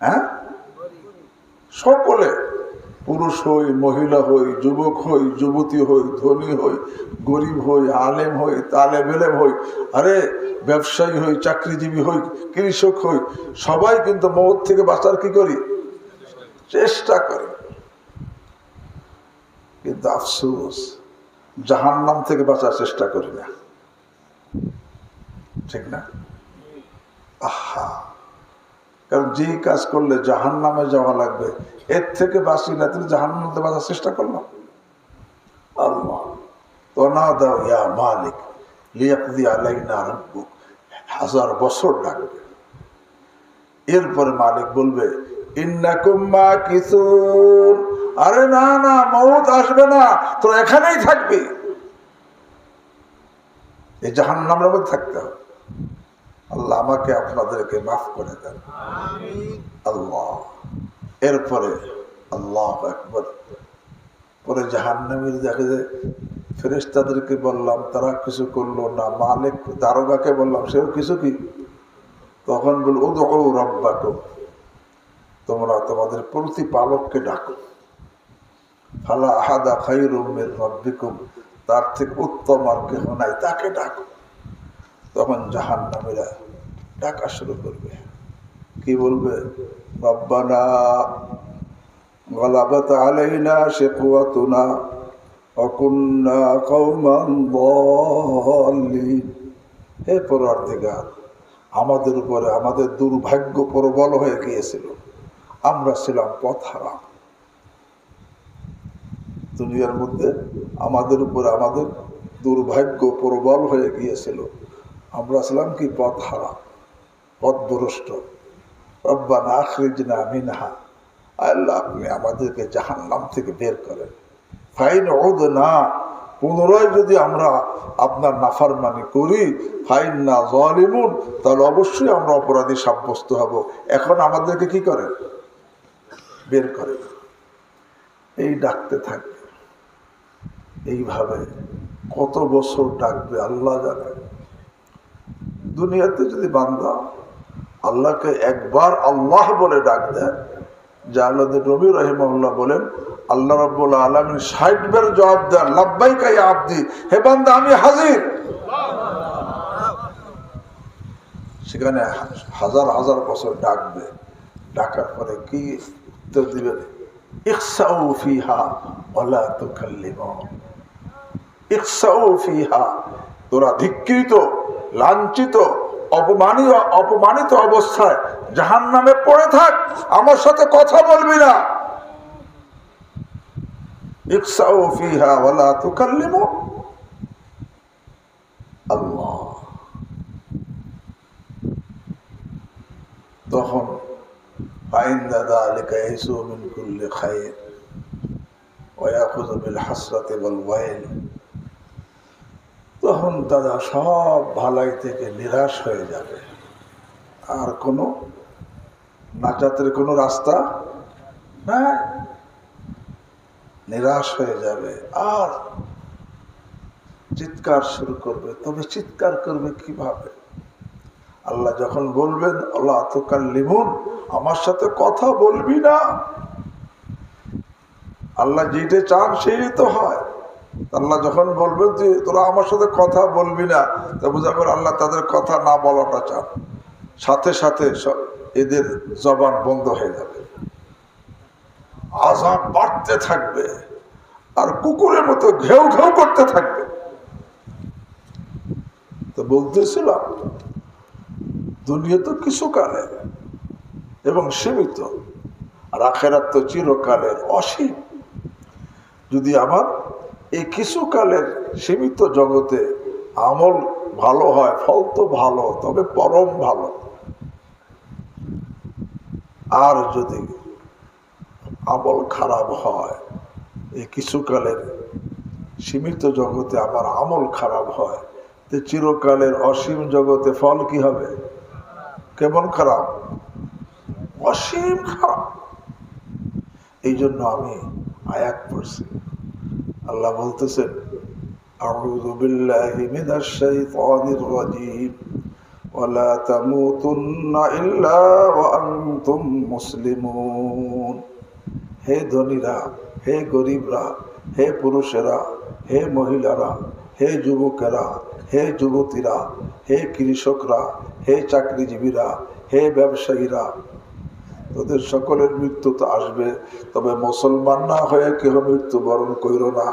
হ্যাঁ, সকলে, পুরুষ হই, মহিলা হই, যুবক হই, যুবতী হই, ধনী হই, গরিব হই, আলেম হই, তালেব ইলম হই, আরে ব্যবসায়ী হই, চাকরিজীবী হই, কৃষক হই, সবাই কিন্তু মউত থেকে বাঁচার কি করি? চেষ্টা করি। কিন্তু আফসোস জাহান্নাম থেকে বাঁচার চেষ্টা করি না, ঠিক না? আহা, কারণ যে কাজ করলে জাহান্নামে যাওয়া লাগবে এর থেকে বাঁচি না, তুমি জাহান্নামে বাঁচার চেষ্টা করলাম। আল্লাহ তো না দাও ইয়া মালিক লিয়াকদি আলাইনা রাব্বুক, 1000 বছর ডাকবে। এরপরে মালিক বলবে ইন্নাকুম মাকিসুন, আরে না না, মউত আসবে না, তোরা এখানেই থাকবি, এই জাহান্নামের মধ্যে থাকতে হবে। আল্লাহ আমাকে আপনাদেরকে মাফ করে দেন, আল্লাহ। এরপরে আল্লাহু আকবার, পরে জাহান্নামীর দেখে যে ফেরেশতাদেরকে বললাম তারা কিছু করলো না, মালিক দারোগাকে বললাম সেও কিছু কি, তখন বল উদউ রাব্বাকুম, তোমরা তোমাদের প্রতিপালককে ডাকো, ফালা আহাদা খায়রুম মির রাব্বিকুম, তার থেকে উত্তম আর কেহ নাই, তাকে ডাকো। তখন জাহান্নামীরা ডাকা শুরু করবে, কি বলবে? রব্বানা গালাবাত আলাইনা শিকওয়াতুনা ওয়া কুননা কওমান দাল্লিন, হে পরওয়ারদিগার, আমাদের উপরে আমাদের দুর্ভাগ্য প্রবল হয়ে গিয়েছিল, আমরা ছিলাম পথহারা। দুনিয়ার মধ্যে আমাদের উপরে আমাদের দুর্ভাগ্য প্রবল হয়ে গিয়েছিল, আমরা ছিলাম কি পথহারা, পথভ্রষ্ট। রব্বানা আখরিজনা মিনহা, আল্লাহ আপনি আমাদেরকে জাহান্নাম থেকে বের করেন। ফাইন উদনা, পুনরায় যদি আমরা আপনার নাফরমানি করি, ফাইন্না যালিমুন, তাহলে অবশ্যই আমরা অপরাধী সাব্যস্ত হব, এখন আমাদেরকে কি করেন? বের করেন। এই ডাকতে থাকবে, এইভাবে কত বছর ডাকবে আল্লাহ জানে। দুনিয়াতে যদি বান্দা আল্লাহকে একবার আল্লাহ বলে ডাক দেয়, জালালউদ্দিন রুমি রাহিমাহুল্লাহ বলেন আল্লাহ রাব্বুল আলামিন 60 বার জবাব দেন, লাব্বাইকা ইয়া আব্দি, হে বান্দা আমি হাজির। সেখানে হাজার হাজার বছর ডাকবে, ডাকার পরে কি উত্তর দিবেন? ইখসাউ ফিহা ওয়ালা তুকাল্লিমুন, ইখসাউ ফিহা, তোরা ধিক্কৃত, লাঞ্ছিত, অপমানিত অবস্থায় জাহান্নামে পড়ে থাক, আমার সাথে কথা বলবি না। ইখসাউ ফিহা ওয়ালা তুকাল্লিমুন, আল্লাহ। তখন ফাইন্দা যালিকা ইয়াইসু মিন কুল্লি খায়র ওয়া ইয়াখুযু বিল হাসরাতি ওয়াল ওয়াইল, তখন তারা সব ভালাই থেকে নিরাশ হয়ে যাবে, আর কোনো নাজাতের কোনো রাস্তা নাই। নিরাশ হয়ে যাবে আর চিৎকার শুরু করবে। তবে চিৎকার করবে কিভাবে? আল্লাহ যখন বলবেন আল্লাহ তুকাল্লিমুন, আমার সাথে কথা বলবি না, আল্লাহ যেটা চান সেই তো হয়। আল্লাহ যখন বলবেন যে তোরা আমার সাথে কথা বলবি না, তা বোঝা করে আল্লাহ তাদের কথা না বলাটা চান। সাথে সাথে এদের জবান বন্ধ হয়ে যাবে, আযাব বাড়তে থাকবে আর কুকুরের মতো ঘেউ ঘেউ করতে থাকবে। তো বলতেছিলাম দুনিয়া তো কিছুকালের এবং সীমিত, আর আখিরাত তো চিরকালের অসীম। যদি আমার এই কিছুকালের সীমিত জগতে আমল ভালো হয়, ফল তো ভালো, তবে পরম ভালো। আর যদি আমল খারাপ হয়, এই কিছুকালের সীমিত জগতে আমার আমল খারাপ হয়, তো চিরকালের অসীম জগতে ফল কি হবে? কেমন খারাপ? অসীম খারাপ। এই জন্য আমি আয়াত পড়ছি, আল্লাহ বলতেছেন আউযু বিল্লাহি মিনাশ শাইতানির রাজীম ওয়ালা তামুতুন্না ইল্লা ওয়া আনতুম মুসলিমুন। হে ধনীরা, হে গরিবরা, হে পুরুষেরা, হে মহিলারা, হে যুবকেরা, হে যুবতীরা, হে কৃষকরা, হে চাকরিজীবীরা, হে ব্যবসায়ীরা, তোদের সকলের মৃত্যু তো আসবে, তবে মুসলমান না হয়ে কেউ মৃত্যুবরণ কইর না।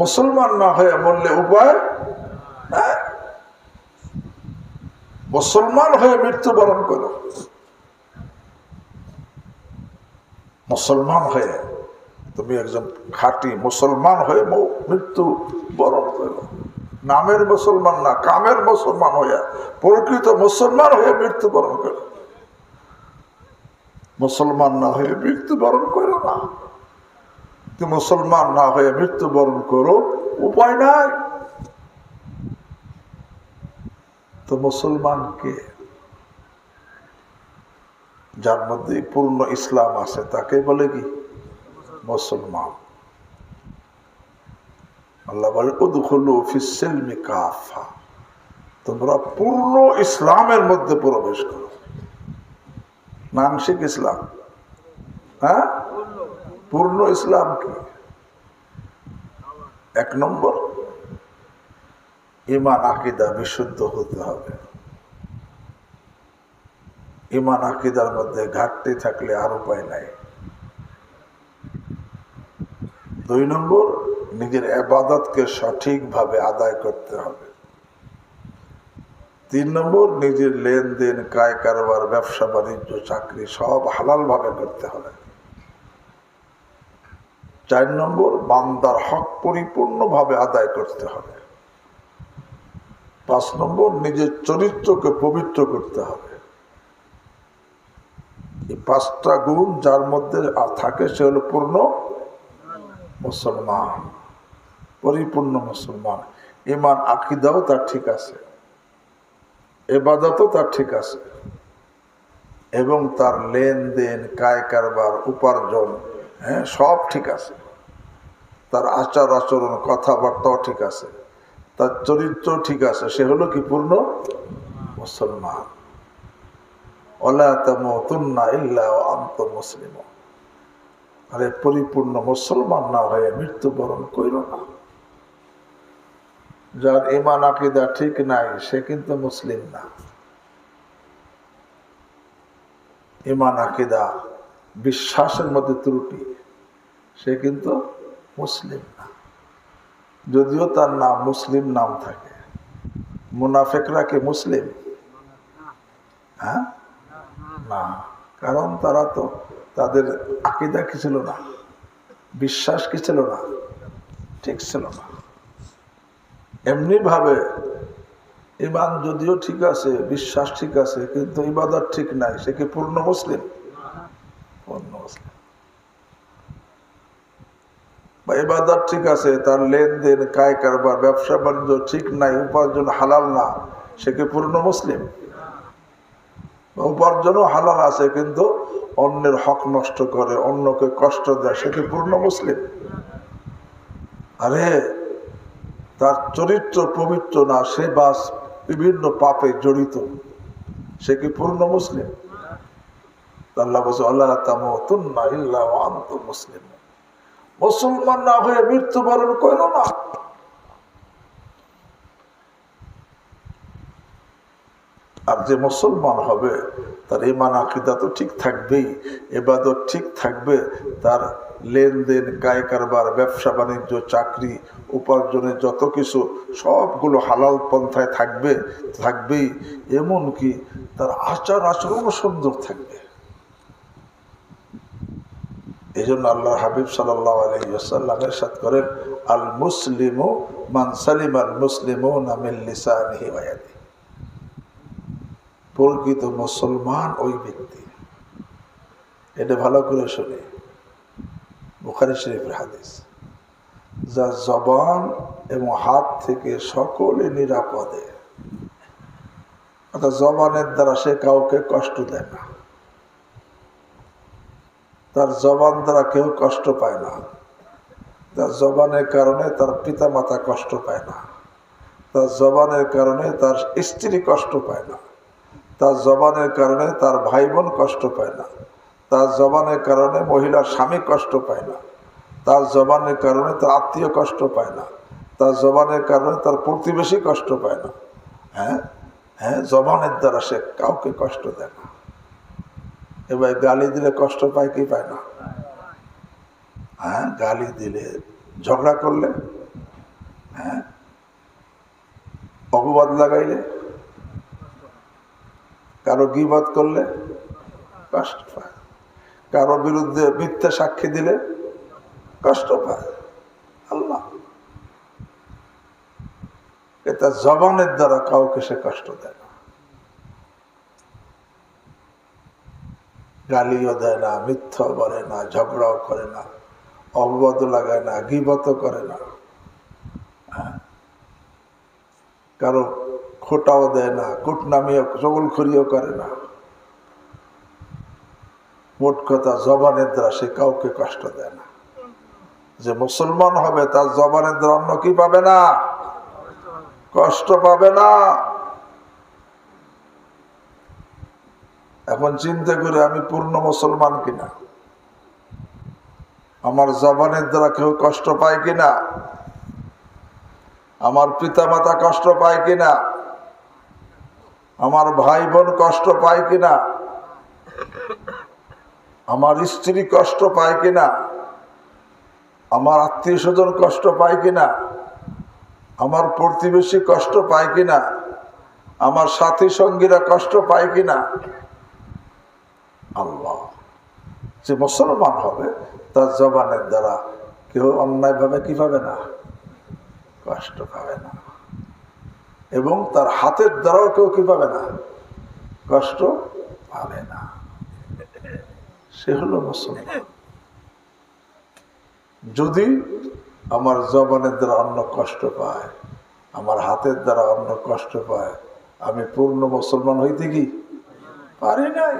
মুসলমান না হয়ে মরলে উপায় নাই, মুসলমান হয়ে মৃত্যুবরণ করো। মুসলমান হয়ে তুমি একজন খাঁটি মুসলমান হয়ে মৃত্যু বরণ করো। নামের মুসলমান না, কামের মুসলমান হয়ে, প্রকৃত মুসলমান হয়ে মৃত্যুবরণ করো। মুসলমান না হয়ে মৃত্যুবরণ করো না। তুমি মুসলমান না হয়ে মৃত্যুবরণ করো, উপায় নাই। তো মুসলমানকে, যার মধ্যে পূর্ণ ইসলাম আছে, তাকে বলে কি? মুসলমান। আল্লাহ বলে উদখুলু ফিস সিলমি কাফা, তোমরা পূর্ণ ইসলামের মধ্যে প্রবেশ করো। আংশিক ইসলাম, হ্যাঁ? পূর্ণ ইসলাম কি? এক নম্বর, ঈমান আকীদা বিশুদ্ধ হতে হবে। ঈমান আকীদার মধ্যে ঘাটতি থাকলে আর উপায় নাই। দুই নম্বর, নিজের ইবাদতকে সঠিকভাবে আদায় করতে হবে। তিন নম্বর, নিজের লেনদেন, কায় কারবার, ব্যবসা বাণিজ্য, চাকরি সব হালাল ভাবে করতে হবে। চার নম্বর, বান্দার হক পরিপূর্ণভাবে আদায় করতে হবে। পাঁচ নম্বর, নিজের চরিত্রকে পবিত্র করতে হবে। এই পাঁচটা গুণ যার মধ্যে থাকে সে হলো পূর্ণ মুসলমান, পরিপূর্ণ মুসলমান। ঈমান আকীদাও তার ঠিক আছে, ইবাদতও তার ঠিক আছে, এবং তার লেনদেন, কায় কারবার, উপার্জন, হ্যাঁ, সব ঠিক আছে। তার আচার আচরণ, কথাবার্তাও ঠিক আছে, তার চরিত্র ঠিক আছে। সে হলো কি? পূর্ণ মুসলমান। ওয়ালা তামুতুন্না ইল্লা ওয়া আনতুম মুসলিমুন। আরে পরিপূর্ণ মুসলমান না হয়ে মৃত্যুবরণ কইর না। যার ঈমান আকীদা ঠিক নাই সে কিন্তু মুসলিম না। ঈমান আকীদা বিশ্বাসের মধ্যে ত্রুটি, সে কিন্তু মুসলিম না, যদিও তার নাম মুসলিম নাম থাকে। মুনাফিকরা কি মুসলিম? হ্যাঁ, না, কারণ তারা তো, তাদের আকীদা কি ছিল না, বিশ্বাস কি ছিল না, ঠিক ছিল না। এমনি ভাবে ঈমান যদিও ঠিক আছে, বিশ্বাস ঠিক আছে, কিন্তু ইবাদত ঠিক নাই, সে কি পূর্ণ মুসলিম? পূর্ণ মুসলিম। বা ইবাদত ঠিক আছে, তার লেনদেন, কায় কারবার, ব্যবসা বাণিজ্য ঠিক নাই, উপার্জন হালাল না, সে কি পূর্ণ মুসলিম? উপার্জনও হালাল আছে কিন্তু অন্যের হক নষ্ট করে, অন্যকে কষ্ট দেয়, সে কি পূর্ণ মুসলিম? আরে তার চরিত্র পবিত্র না, সে বাস বিভিন্ন পাপে জড়িত, সে কি পূর্ণ মুসলিম? আল্লাহ বলছে আল্লাহ তামুতুন্না ইল্লা ওয়া আনতুম মুসলিমুন, মুসলমান না হয়ে মৃত্যুবরণ করো না। আর যে মুসলমান হবে তার ঈমান আকীদা তো ঠিক থাকবেই, ইবাদত ঠিক থাকবে, তার লেনদেন, কায় কারবার, ব্যবসা বাণিজ্য, চাকরি, উপার্জনের যত কিছু সবগুলো হালাল পন্থায় থাকবেই। এমনকি তার আচার আচরণও সুন্দর থাকবে। এই জন্য আল্লাহ হাবিব সাল্লাল্লাহু আলাইহি ওয়াসাল্লাম ইরশাদ করেন, আল মুসলিমু মান সালিমাল মুসলিমুনা মিন লিসানিহি ওয়া ইয়াদিহি। প্রকৃত মুসলমান ওই ব্যক্তি, এটা ভালো করে শুনে, বুখারী শরীফের হাদিস, যার জবান এবং হাত থেকে সকলে নিরাপদে, অর্থাৎ জবানের দ্বারা সে কাউকে কষ্ট দেয় না, তার জবান দ্বারা কেউ কষ্ট পায় না, তার জবানের কারণে তার পিতা মাতা কষ্ট পায় না, তার জবানের কারণে তার স্ত্রী কষ্ট পায় না, তার জবানের কারণে তার ভাই বোন কষ্ট পায় না, তার জবানের কারণে মহিলার স্বামী কষ্ট পায় না, তার জবানের কারণে তার আত্মীয় কষ্ট পায় না, তার জবানের কারণে তার প্রতিবেশী কষ্ট পায় না। হ্যাঁ হ্যাঁ, জবানের দ্বারা সে কাউকে কষ্ট দেয় না। এবার গালি দিলে কষ্ট পায় কি পায় না? হ্যাঁ, গালি দিলে, ঝগড়া করলে, হ্যাঁ, অপবাদ লাগাইলে, কারো গীবত করলে কষ্ট পায়, কারো বিরুদ্ধে মিথ্যা সাক্ষী দিলে কষ্ট পায়। আল্লাহ এটা জবানের দ্বারা কাউকে সে কষ্ট দেয় না, গালিও দেয় না, মিথ্যা বলে না, ঝগড়াও করে না, অপবাদ লাগায় না, গীবত করে না, কারো খোটাও দেয় না, কুটনামিও চগলখড়িও করে না। মোট কথা, জবানের দ্বারা সে কাউকে কষ্ট দেয় না। যে মুসলমান হবে তার জবানের দ্বারা অন্য কি পাবে না? কষ্ট পাবে না। এখন চিন্তা করে, আমি পূর্ণ মুসলমান কিনা, আমার জবানের দ্বারা কেউ কষ্ট পায় কিনা, আমার পিতা মাতা কষ্ট পায় কিনা, আমার ভাই বোন কষ্ট পায় কিনা, আমার স্ত্রী কষ্ট পায় কিনা, আমার আত্মীয় স্বজন কষ্ট পায় কিনা, আমার প্রতিবেশী কষ্ট পায় কিনা, আমার সাথী সঙ্গীরা কষ্ট পায় কিনা। আল্লাহ, যে মুসলমান হবে তার জবানের দ্বারা কেউ অন্যায়ভাবে কি পাবে না? কষ্ট পাবে না। এবং তার হাতের দ্বারাও কেউ কি পাবে না? কষ্ট পাবে না। সে হলো মুসলমান। যদি আমার জবানের দ্বারা অন্য কষ্ট পায়, আমার হাতের দ্বারা অন্য কষ্ট পায়, আমি পূর্ণ মুসলমান হইতে কি পারি নাই,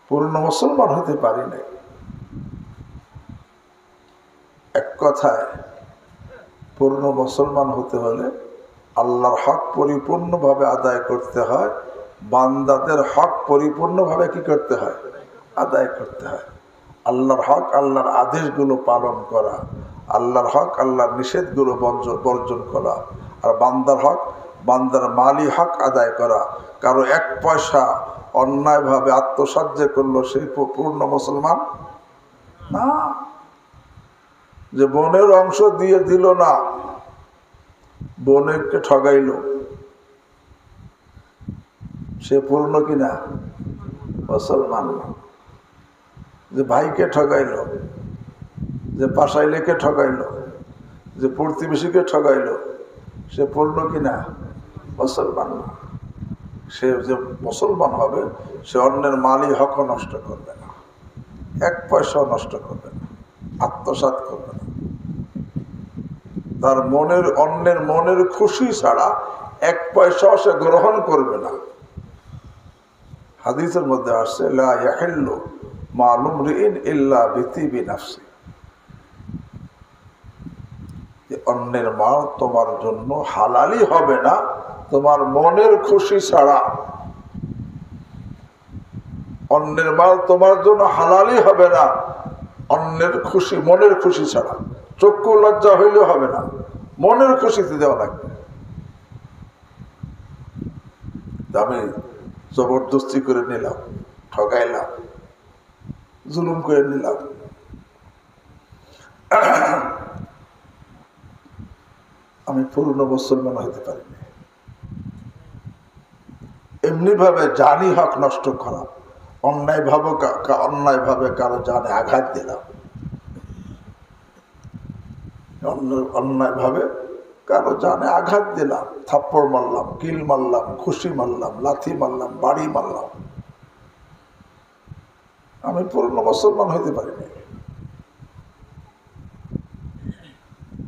পূর্ণ মুসলমান হতে পারি নাই। এক কথায়, পূর্ণ মুসলমান হতে হলে আল্লাহর হক পরিপূর্ণভাবে আদায় করতে হয়, বান্দাদের হক পরিপূর্ণভাবে কি করতে হয়? আদায় করতে হয়। আল্লাহর হক, আল্লাহর আদেশগুলো পালন করা, আল্লাহর হক, আল্লাহর নিষেধগুলো বর্জন করা, আর বান্দার হক, বান্দার মালি হক আদায় করা। কারো এক পয়সা অন্যায়ভাবে আত্মসাৎ করলো সেই পূর্ণ মুসলমান না। যে বোনের অংশ দিয়ে দিল না, বোনকে ঠগাইল, সে পূর্ণ কিনা? মুসলমান না। যে ভাইকে ঠগাইল, যে পাশাইলেকে ঠগাইল, যে প্রতিবেশীকে ঠগাইল, সে পূর্ণ কিনা? মুসলমান না। সে যে মুসলমান হবে, সে অন্যের মালি হক নষ্ট করবে না, এক পয়সাও নষ্ট করবে না, আত্মসাৎ করবে না। তার মনের, অন্যের মনের খুশি ছাড়া এক পয়সাও সে গ্রহণ করবে না। হাদিসের মধ্যে আসছে লা ইয়াহিল্লু মালু মরিইন ইল্লা বিতিবি নাফসি, অন্যের মাল তোমার জন্য হালালই হবে না তোমার মনের খুশি ছাড়া। অন্যের মাল তোমার জন্য হালালই হবে না অন্যের খুশি, মনের খুশি ছাড়া। চক্ষু লজ্জা হইলেও হবে না, মনের খুশিতে দেওয়া লাগবে। আমি জবরদস্তি করে নিলাম, ঠগাইলাম, জুলুম করে নিলাম, আমি পূর্ণ মুসলমান হতে পারিনি। এমনি ভাবে জানি হক নষ্ট করা, অন্যায় ভাবে কারো জানে আঘাত দিলাম, অন্যায় ভাবে কারো জানে আঘাত দিলাম, থাপ্পড় মারলাম, কিল মারলাম, খুশি মারলাম, লাথি মারলাম, বাড়ি মারলাম, আমি পূর্ণ মুসলমান হইতে পারিনি।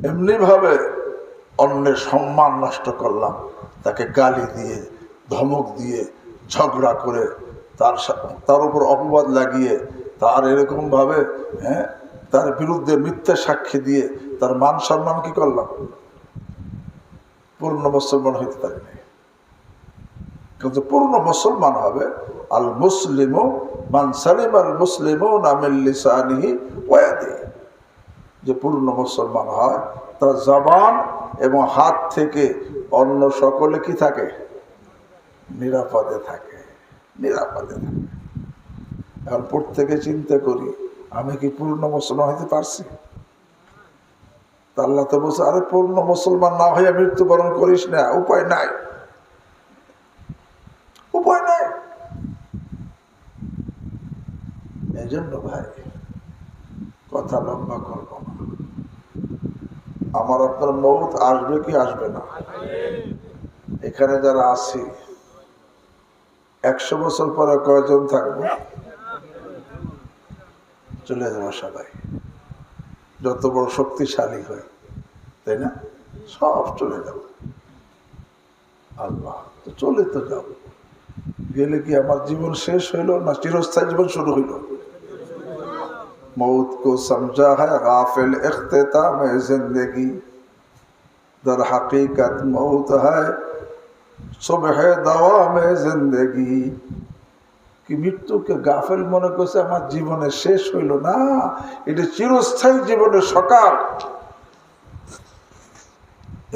এমনি ভাবে অন্যের সম্মান নষ্ট করলাম, তাকে গালি দিয়ে, ধমক দিয়ে, ঝগড়া করে, তার উপর অপবাদ লাগিয়ে, তার এরকম ভাবে তার বিরুদ্ধে মিথ্যা সাক্ষী দিয়ে তার মান সম্মান কি করলাম? পূর্ণ মুসলমান হইতে পারিনি। কিন্তু পূর্ণ মুসলমান হবে আল মুসলিমু মান সালিম আল মুসলিমুনা মিন লিসানিহি ওয়া ইয়াদিহি, যে পূর্ণ মুসলমান হয় তার জবান এবং হাত থেকে অন্য সকলে কি থাকে? নিরাপদে থাকে, নিরাপদে থাকে। এখন প্রত্যেকে চিন্তা করি, আমি কি পূর্ণ মুসলমান হইতে পারছি? আল্লাহ তো বলছে, আরে পূর্ণ মুসলমান না হয়ে মৃত্যুবরণ করিস না, উপায় নাই, উপায় নাই। এই জন্য ভাই কথা লম্বা করব না, আমার আপনার মৌত আসবে কি আসবে না? এখানে যারা আছি 100 বছর পরে কয়জন থাকবো? চলে যাবো সবাই, যত বড় শক্তিশালী হয়, তাই না? সব চলে যাব। আল্লাহ তো চলে তো যাব, গেলে কি আমার জীবন শেষ হইল না চিরস্থায়ী জীবন শুরু হইল? मौत को समझा है गाफिल इख्तिताम जिंदगी, दर हकीकत मौत है सुबह दवाम जिंदगी। কি মৃত্যুকে গাফেল মনে করছে আমার জীবনের শেষ হইল না, এটা চিরস্থায়ী জীবনের সকাল।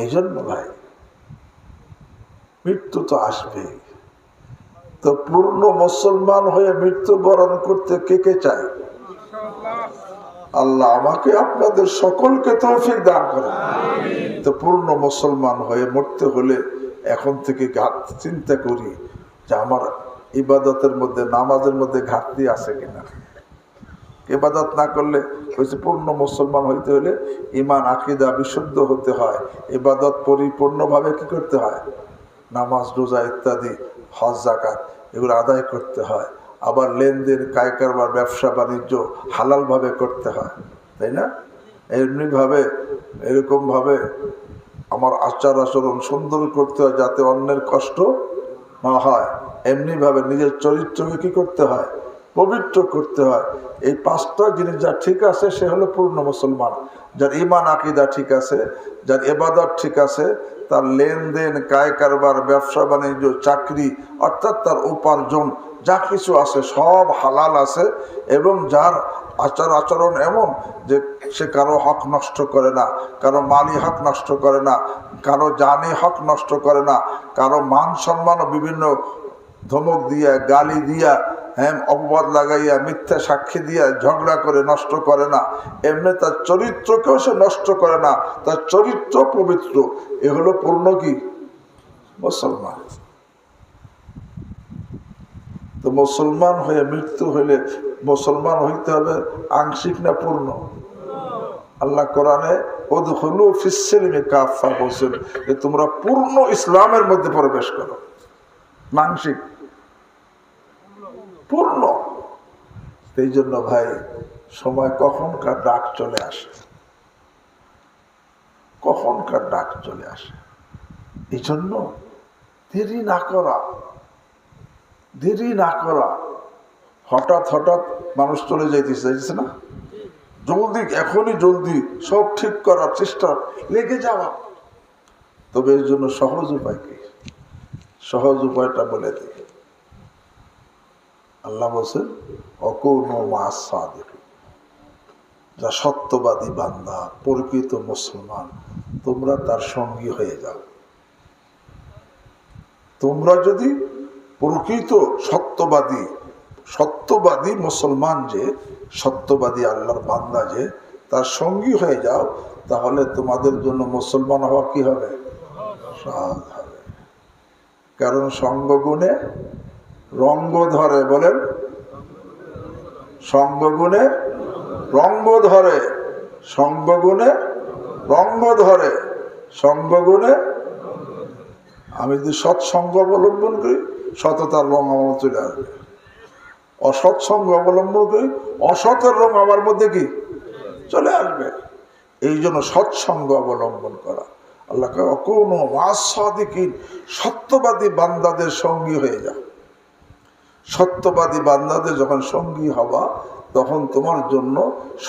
এই জন্য ভাই মৃত্যু তো আসবে, তো পূর্ণ মুসলমান হয়ে মৃত্যুবরণ করতে কে কে চায়? আল্লাহ আমাকে আপনাদের সকলকে তৌফিক দান করেন। তো পূর্ণ মুসলমান হয়ে মরতে হলে এখন থেকে চিন্তা করি যে আমার ইবাদতের মধ্যে, নামাজের মধ্যে ঘাটতি আছে কিনা। ইবাদত না করলে হয়েছে, পূর্ণ মুসলমান হইতে হলে ইমান আকীদা বিশুদ্ধ হতে হয়, ইবাদত পরিপূর্ণভাবে কি করতে হয়? নামাজ, রোজা ইত্যাদি, হজ, যাকাত এগুলো আদায় করতে হয়। আবার লেনদেন, কায় কারবার, ব্যবসা বাণিজ্য হালালভাবে করতে হয়, তাই না? এমনিভাবে এরকমভাবে আমার আচার আচরণ সুন্দর করতে হয় যাতে অন্যের কষ্ট না হয়। এমনিভাবে নিজের চরিত্রকে কি করতে হয়? পবিত্র করতে হয়। এই 5টা জিনিস যার ঠিক আছে সে হলো পূর্ণ মুসলমান। যার ইমান আকীদা ঠিক আছে, যার ইবাদত ঠিক আছে, তার লেনদেন, কায় কারবার, ব্যবসা বাণিজ্য, চাকরি অর্থাৎ তার উপার্জন যা কিছু আছে সব হালাল আছে, এবং যার আচার আচরণ এমন যে সে কারো হক নষ্ট করে না, কারো মালি হক নষ্ট করে না, কারো জানি হক নষ্ট করে না, কারো মান সম্মান বিভিন্ন ধমক দিয়া, গালি দিয়া, অপবাদ লাগাইয়া, মিথ্যা সাক্ষী দিয়া, ঝগড়া করে নষ্ট করে না। এমনি তার চরিত্রকেও সে নষ্ট করে না, তার চরিত্র পবিত্র। এ হলো পূর্ণ কি মুসলমান। তো মুসলমান হয়ে মৃত্যু হইলে মুসলমান হইতে হবে আংশিক না পূর্ণ? আল্লাহ কোরআনে উদখুলু ফিস-সিলমি কাফা বলছেন যে তোমরা পূর্ণ ইসলামের মধ্যে প্রবেশ করো, আংশিক পূর্ণ। এই জন্য ভাই সময় কখনকার ডাক চলে আসে, কখনকার ডাক চলে আসে। এই জন্য দেরি না করা, দেরি না করা। হঠাৎ হঠাৎ মানুষ চলে যাইতেছে না, জলদি, এখনই জলদি সব ঠিক করার চেষ্টা লেগে যাওয়া। তবে এর জন্য সহজ উপায় কি? সহজ উপায়টা বলে দিই। আল্লাহ বলছেন অকুনু মা'আস সাদিকিন, যা সত্যবাদী বান্দা, প্রকৃত মুসলমান, তোমরা তার সঙ্গী হয়ে যাও। তোমরা যদি প্রকৃত সত্যবাদী মুসলমান, যে সত্যবাদী আল্লাহর বান্দা, যে তার সঙ্গী হয়ে যাও, তাহলে তোমাদের জন্য মুসলমান হওয়া কি হবে? সহজ হবে। কারণ সঙ্গগুণে রঙ্গ ধরে, বলেন, সঙ্গগুণে রঙ্গ ধরে, সঙ্গগুণে রঙ্গ ধরে, সঙ্গগুণে। আমি যদি সৎসঙ্গ অবলম্বন করি, সততার রং আমার চলে আসবে। অসৎসঙ্গ অবলম্বন করি, অসতের রং আমার মধ্যে কি চলে আসবে। এই জন্য সৎসঙ্গ অবলম্বন করা। আল্লাহকে অকুনু মা'আস সাদিকিন, সত্যবাদী বান্দাদের সঙ্গী হয়ে যাও। সত্যবাদী বান্দাদের যখন সঙ্গী হওয়া, তখন তোমার জন্য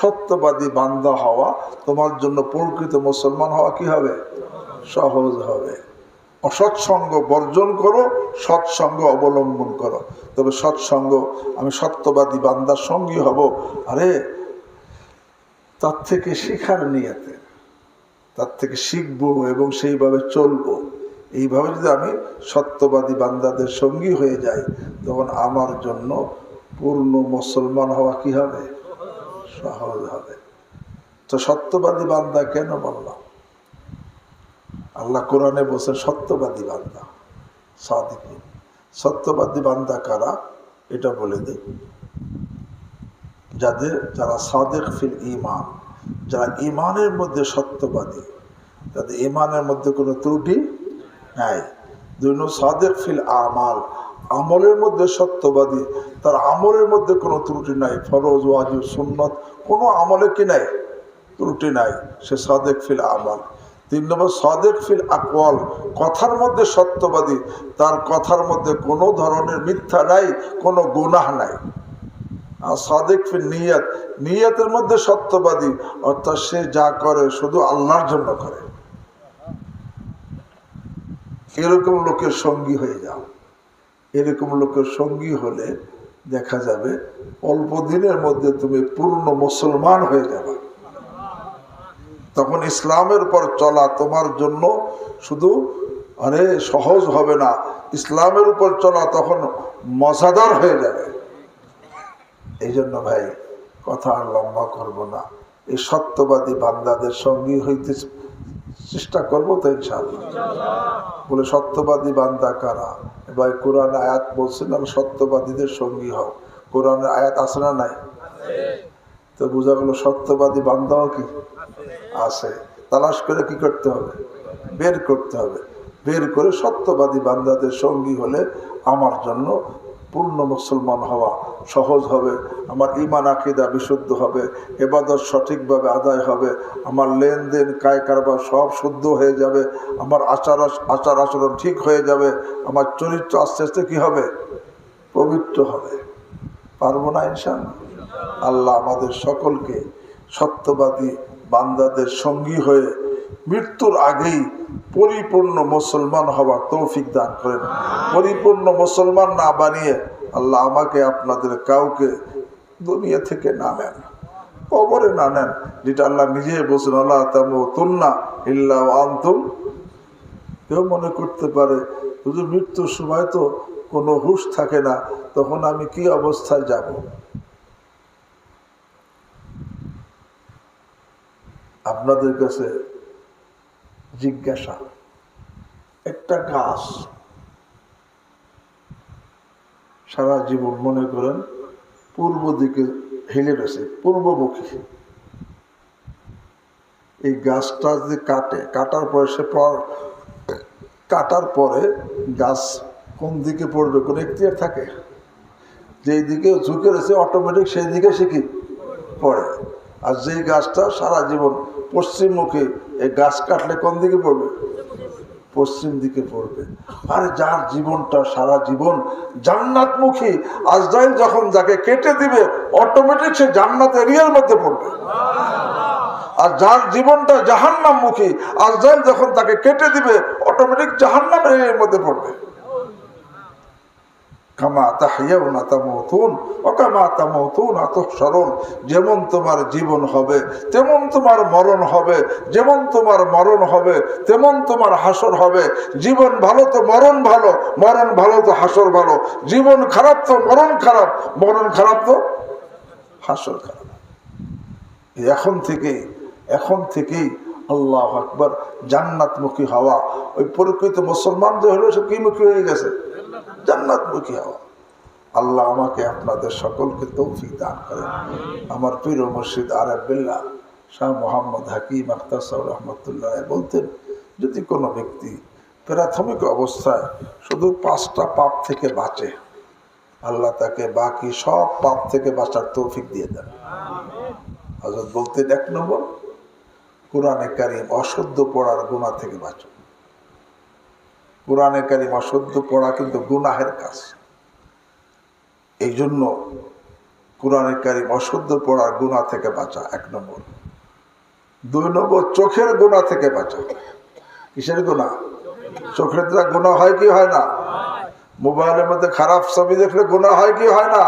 সত্যবাদী বান্দা হওয়া, তোমার জন্য প্রকৃত মুসলমান হওয়া কি হবে? সহজ হবে। অসৎসঙ্গ বর্জন করো, সৎসঙ্গ অবলম্বন করো। তবে সৎসঙ্গ, আমি সত্যবাদী বান্দার সঙ্গী হব, আরে তার থেকে শেখার নিয়তে, তার থেকে শিখবো এবং সেইভাবে চলবো। এইভাবে যদি আমি সত্যবাদী বান্দাদের সঙ্গী হয়ে যাই, তখন আমার জন্য পূর্ণ মুসলমান হওয়া কি হবে? সহজ হবে। তো সত্যবাদী বান্দা কেন বললাম? আল্লাহ কোরআনে বলছেন সত্যবাদী বান্দা, সাদিকিন। সত্যবাদী বান্দা কারা? এটা বলে দিই। যারা সাদিক ফিল ঈমান, যারা ঈমানের মধ্যে সত্যবাদী, তাদের ঈমানের মধ্যে কোনো ত্রুটি নাই। দুই নম্বর সাদিক ফিল আমাল, আমলের মধ্যে সত্যবাদী, তার আমলের মধ্যে কোনো ত্রুটি নাই। ফরজ, ওয়াজিব, সুন্নত কোনো আমলে কি নাই? ত্রুটি নাই, সে সাদিক ফিল আমাল। তিন নম্বর সাদিক ফিল আকওয়াল, কথার মধ্যে সত্যবাদী, তার কথার মধ্যে কোনো ধরনের মিথ্যা নাই, কোনো গুনাহ নাই। আর সাদিক ফিল নিয়ত, নিয়তের মধ্যে সত্যবাদী, অর্থাৎ সে যা করে শুধু আল্লাহর জন্য করে। এরকম লোকের সঙ্গী হয়ে যাও। এরকম লোকের সঙ্গী হলে দেখা যাবে অল্প দিনের মধ্যে তুমি পূর্ণ মুসলমান হয়ে যাবে। তখন ইসলামের উপর চলা তোমার জন্য শুধু সহজ হবে না, ইসলামের উপর চলা তখন মজাদার হয়ে যাবে। এই জন্য ভাই, কথা আর লম্বা করব না, এই সত্যবাদী বান্দাদের সঙ্গী হইতে চেষ্টা করবো তো ইনশাআল্লাহ। বলে সত্যবাদী বান্দা কারা? ভাই কোরআন আয়াত বলছেন আমি সত্যবাদীদের সঙ্গী হও। কোরআনের আয়াত আছে না নাই? তো বোঝা গেল সত্যবাদী বান্দাও কি আছে। তালাশ করে কি করতে হবে? বের করতে হবে। বের করে সত্যবাদী বান্দাদের সঙ্গী হলে আমার জন্য পূর্ণ মুসলমান হওয়া সহজ হবে। আমার ঈমান আকীদা বিশুদ্ধ হবে, ইবাদত সঠিকভাবে আদায় হবে, আমার লেনদেন কায় কারবার সব শুদ্ধ হয়ে যাবে, আমার আচার আচরণ ঠিক হয়ে যাবে, আমার চরিত্র আস্তে আস্তে কী হবে? পবিত্র হবে। পারবো না ইনশাআল্লাহ? আল্লাহ আমাদের সকলকে সত্যবাদী বান্দাদের সঙ্গী হয়ে মৃত্যুর আগেই পরিপূর্ণ মুসলমান হওয়ার তৌফিক দান করেন। পরিপূর্ণ মুসলমান না বানিয়ে আল্লাহ আমাকে আপনাদের কাউকে দুনিয়া থেকে না নেন, কবরে না নেন, যেটা আল্লাহ নিজে বলছেন আল্লাহ তামুতুন্না ইল্লা ওয়া আনতুম। কেউ মনে করতে পারে শুধু মৃত্যুর সময় তো কোনো হুঁশ থাকে না, তখন আমি কি অবস্থায় যাব? আপনাদের কাছে জিজ্ঞাসা, একটা গাছ সারা জীবন মনে করেন পূর্ব দিকে হেলে রয়েছে, পূর্বমুখী। এই গাছটা যদি কাটার পরে কাটার পরে গাছ কোন দিকে পড়বে কোনো এখতিয়ার থাকে? যেই দিকে ঝুঁকে রয়েছে অটোমেটিক সেই দিকে সে কি পড়ে। আর যেই গাছটা সারা জীবন পশ্চিমমুখী, এই গাছ কাটলে কোন দিকে পড়বে? পশ্চিম দিকে পড়বে। আর যার জীবনটা সারা জীবন জান্নাতমুখী, আজরাইল যখন যাকে কেটে দিবে অটোমেটিক সে জান্নাত এরিয়ার মধ্যে পড়বে। আর যার জীবনটা জাহান্নামমুখী, আজরাইল যখন তাকে কেটে দিবে অটোমেটিক জাহান্নাম এরিয়ার মধ্যে পড়বে। কামা তাহইয়াউনা তামুতুন ওয়া কামা তামুতুনা তুহশারুন, যেমন তোমার জীবন হবে তেমন তোমার মরণ হবে, যেমন তোমার মরণ হবে তেমন তোমার হাসর হবে। জীবন ভালো তো মরণ ভালো, মরণ ভালো তো হাসর ভালো। জীবন খারাপ তো মরণ খারাপ, মরণ খারাপ তো হাসর খারাপ। এখন থেকেই আল্লাহু আকবার জান্নাতমুখী হওয়া। ওই প্রকৃত মুসলমান যে হলো সে কি মুখী হয়ে গেছে? জান্নাতমুখী হওয়া। আল্লাহ আমাকে আপনাদের সকলকে তৌফিক দান করেন। আমার পীর মুর্শিদ আরেফ বিল্লাহ শাহ মোহাম্মদ হাকিম আখতার সাহেব রহমতুল্লাহ বলতেন, যদি কোনো ব্যক্তি প্রাথমিক অবস্থায় শুধু 5টা পাপ থেকে বাঁচে, আল্লাহ তাকে বাকি সব পাপ থেকে বাঁচার তৌফিক দিয়ে দেন। হযরত বলতেন, 1 নম্বর কোরআনে কারীম অশুদ্ধ পড়ার গুনাহ থেকে বাঁচো। কোরআনে কারীম অশুদ্ধ পড়া কিন্তু গুনাহের কাজ, এই জন্য কোরআনে কারীম অশুদ্ধ পড়ার গুনাহ থেকে বাঁচা 1 নম্বর। 2 নম্বর চোখের গুনাহ থেকে বাঁচা। কিসের গুনাহ? চোখের দ্বারা গুনাহ হয় কি হয় না? মোবাইলের মধ্যে খারাপ ছবি দেখলে গুনাহ হয় কি হয় না?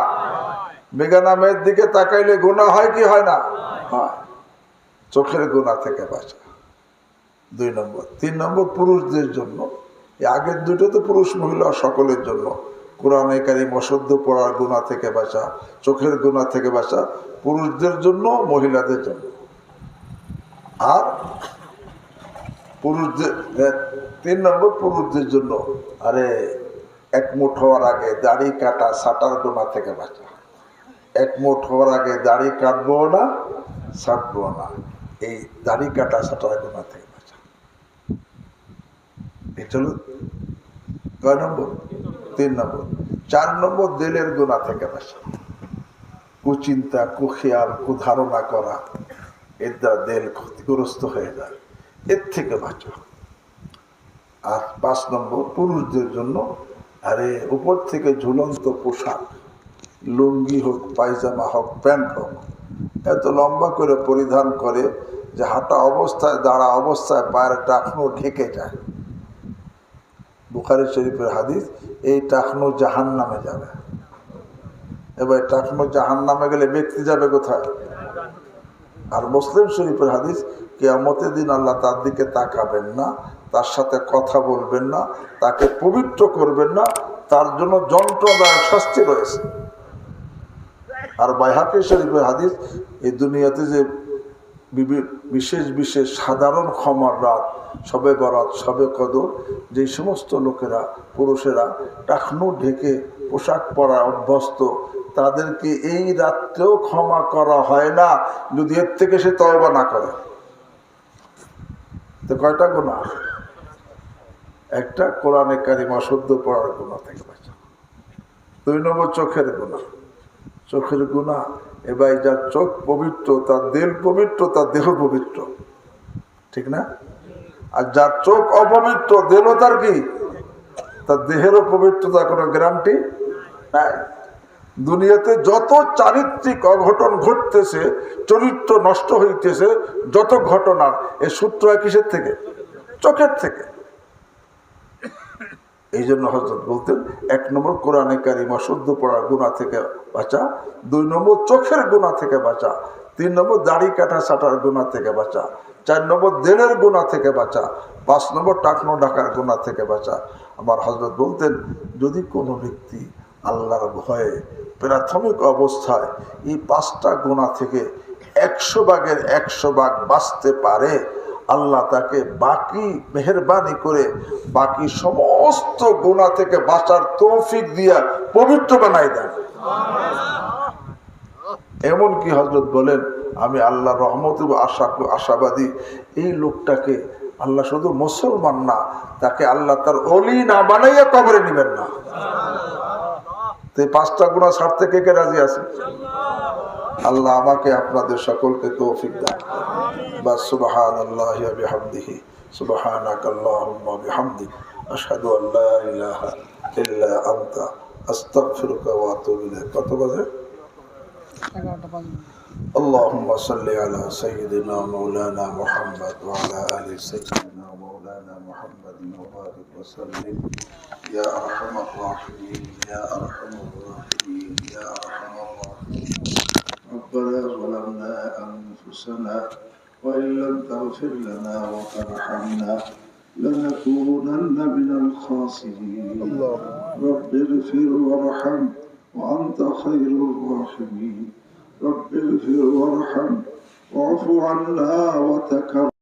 বেগানা মেয়ের দিকে তাকাইলে গুনাহ হয় কি হয় না? হয়। চোখের গুনাহ থেকে বাঁচা 2 নম্বর। 3 নম্বর পুরুষদের জন্য, আগের দুটো তো পুরুষ মহিলা সকলের জন্য। কোরআনে কারীম অশুদ্ধ পড়ার গুনাহ থেকে বাঁচা, চোখের গুনাহ থেকে বাঁচা পুরুষদের জন্য, মহিলাদের জন্য। আর পুরুষদের 3 নম্বর পুরুষদের জন্য, আরে 1 মুঠ হওয়ার আগে দাড়ি কাটা ছাটার গুনাহ থেকে বাঁচা। 1 মুঠ হওয়ার আগে দাড়ি কাটবো না, ছাটবো না, এই দাড়ি কাটা ছাটার গুনাহ থেকে বাঁচা। এই চলো কয় নম্বর? 3 নম্বর। 4 নম্বর দিলের গুনাহ থেকে বাঁচা। কুচিন্তা, কুখিয়াল, কুধারণা করা, এর দ্বারা দিল ক্ষতিগ্রস্ত হয়ে যায়, এর থেকে বাঁচা। আর 5 নম্বর পুরুষদের জন্য, আরে উপর থেকে ঝুলন্ত পোশাক, লুঙ্গি হোক, পায়জামা হোক, প্যান্ট হোক, এত লম্বা করে পরিধান করে যে হাঁটা অবস্থায়, দাঁড়া অবস্থায় পায়ের টাকনো ঢেকে যায়। বুখারী শরীফের হাদিস, এই টাকনো জাহান্নামে যাবে। এবার টাকনো জাহান্নামে গেলে ব্যক্তি যাবে কোথায়? আর মুসলিম শরীফের হাদিস, কিয়ামতের দিন আল্লাহ তার দিকে তাকাবেন না, তার সাথে কথা বলবেন না, তাকে পবিত্র করবেন না, তার জন্য যন্ত্রণাদায়ক শাস্তি রয়েছে। আর বাইহাকী শরীফের হাদিস, এই দুনিয়াতে যে বিশেষ বিশেষ সাধারণ ক্ষমার রাত, শবে বরাত, শবে কদর, যে সমস্ত লোকেরা, পুরুষেরা টাকনু ঢেকে পোশাক পরা অভ্যস্ত, তাদেরকে এই রাত্রেও ক্ষমা করা হয় না যদি এর থেকে সে তওবা না করে। তো কয়টা গুনাহ? একটা কোরআনে কারীম অশুদ্ধ পড়ার গুনাহ থেকে বাঁচা। 2 নম্বর চোখের গুনাহ। চোখের গুনাহ, এবার যার চোখ পবিত্র, তার দিল পবিত্র, তার দেহ পবিত্র, ঠিক না? আর যার চোখ অপবিত্র, দেহও তার কি, তার দেহেরও পবিত্রতা কোনো গ্যারান্টি নাই। দুনিয়াতে যত চারিত্রিক অঘটন ঘটতেছে, চরিত্র নষ্ট হইতেছে, যত ঘটনার এর সূত্র হয় কিসের থেকে? চোখের থেকে। এই জন্য হযরত বলতেন, 1 নম্বর কোরআনে কারীম অশুদ্ধ পড়ার গুনাহ থেকে বাঁচা, 2 নম্বর চোখের গুনাহ থেকে বাঁচা, 3 নম্বর দাড়ি কাটা ছাটার গুনাহ থেকে বাঁচা, 4 নম্বর দিলের গুনাহ থেকে বাঁচা, 5 নম্বর টাকনো ঢাকার গুনাহ থেকে বাঁচা। আমার হযরত বলতেন, যদি কোনো ব্যক্তি আল্লাহর ভয়ে প্রাথমিক অবস্থায় এই 5টা গুনাহ থেকে 100 ভাগের 100 ভাগ বাঁচতে পারে, আল্লাহ তাকে বাকি মেহেরবানি করে বাকি সমস্ত গুনাহ থেকে বাঁচার তৌফিক দিয়া পবিত্র বানাই দেন। এমনকি হযরত বলেন, আমি আল্লাহর রহমতে আশাবাদী, এই লোকটাকে আল্লাহ শুধু মুসলমান না, তাকে আল্লাহ তার ওলি না বানাইয়া কবরে নেবেন না। তো 5টা গুনাহ ছাড়তে কে কে রাজি আছে? আল্লাহ আমাকে আপনাদের সকলকে তৌফিক দান। বাস সুবহানাল্লাহি ওয়া বিহামদিহি সুবহানাকা আল্লাহুম্মা বিহামদিক আশহাদু আল্লা ইলাহা ইল্লা আনতা আস্তাগফিরুকা ওয়া আতুবু ইলাইক। কত বাজে? 11টা 5 মিনিট। اللهم صل على سيدنا مولانا محمد وعلى آل سيدنا مولانا محمد وبارك وسلم يا أرحم الراحمين يا أرحم الراحمين يا أرحم الراحمين. ربنا ظلمنا أنفسنا وإن لم تغفر لنا وترحمنا لنكونن من الخاسرين. رب اغفر وارحم وأنت خير الراحمين. رب اغفر وارحم واعف عنا وتكرم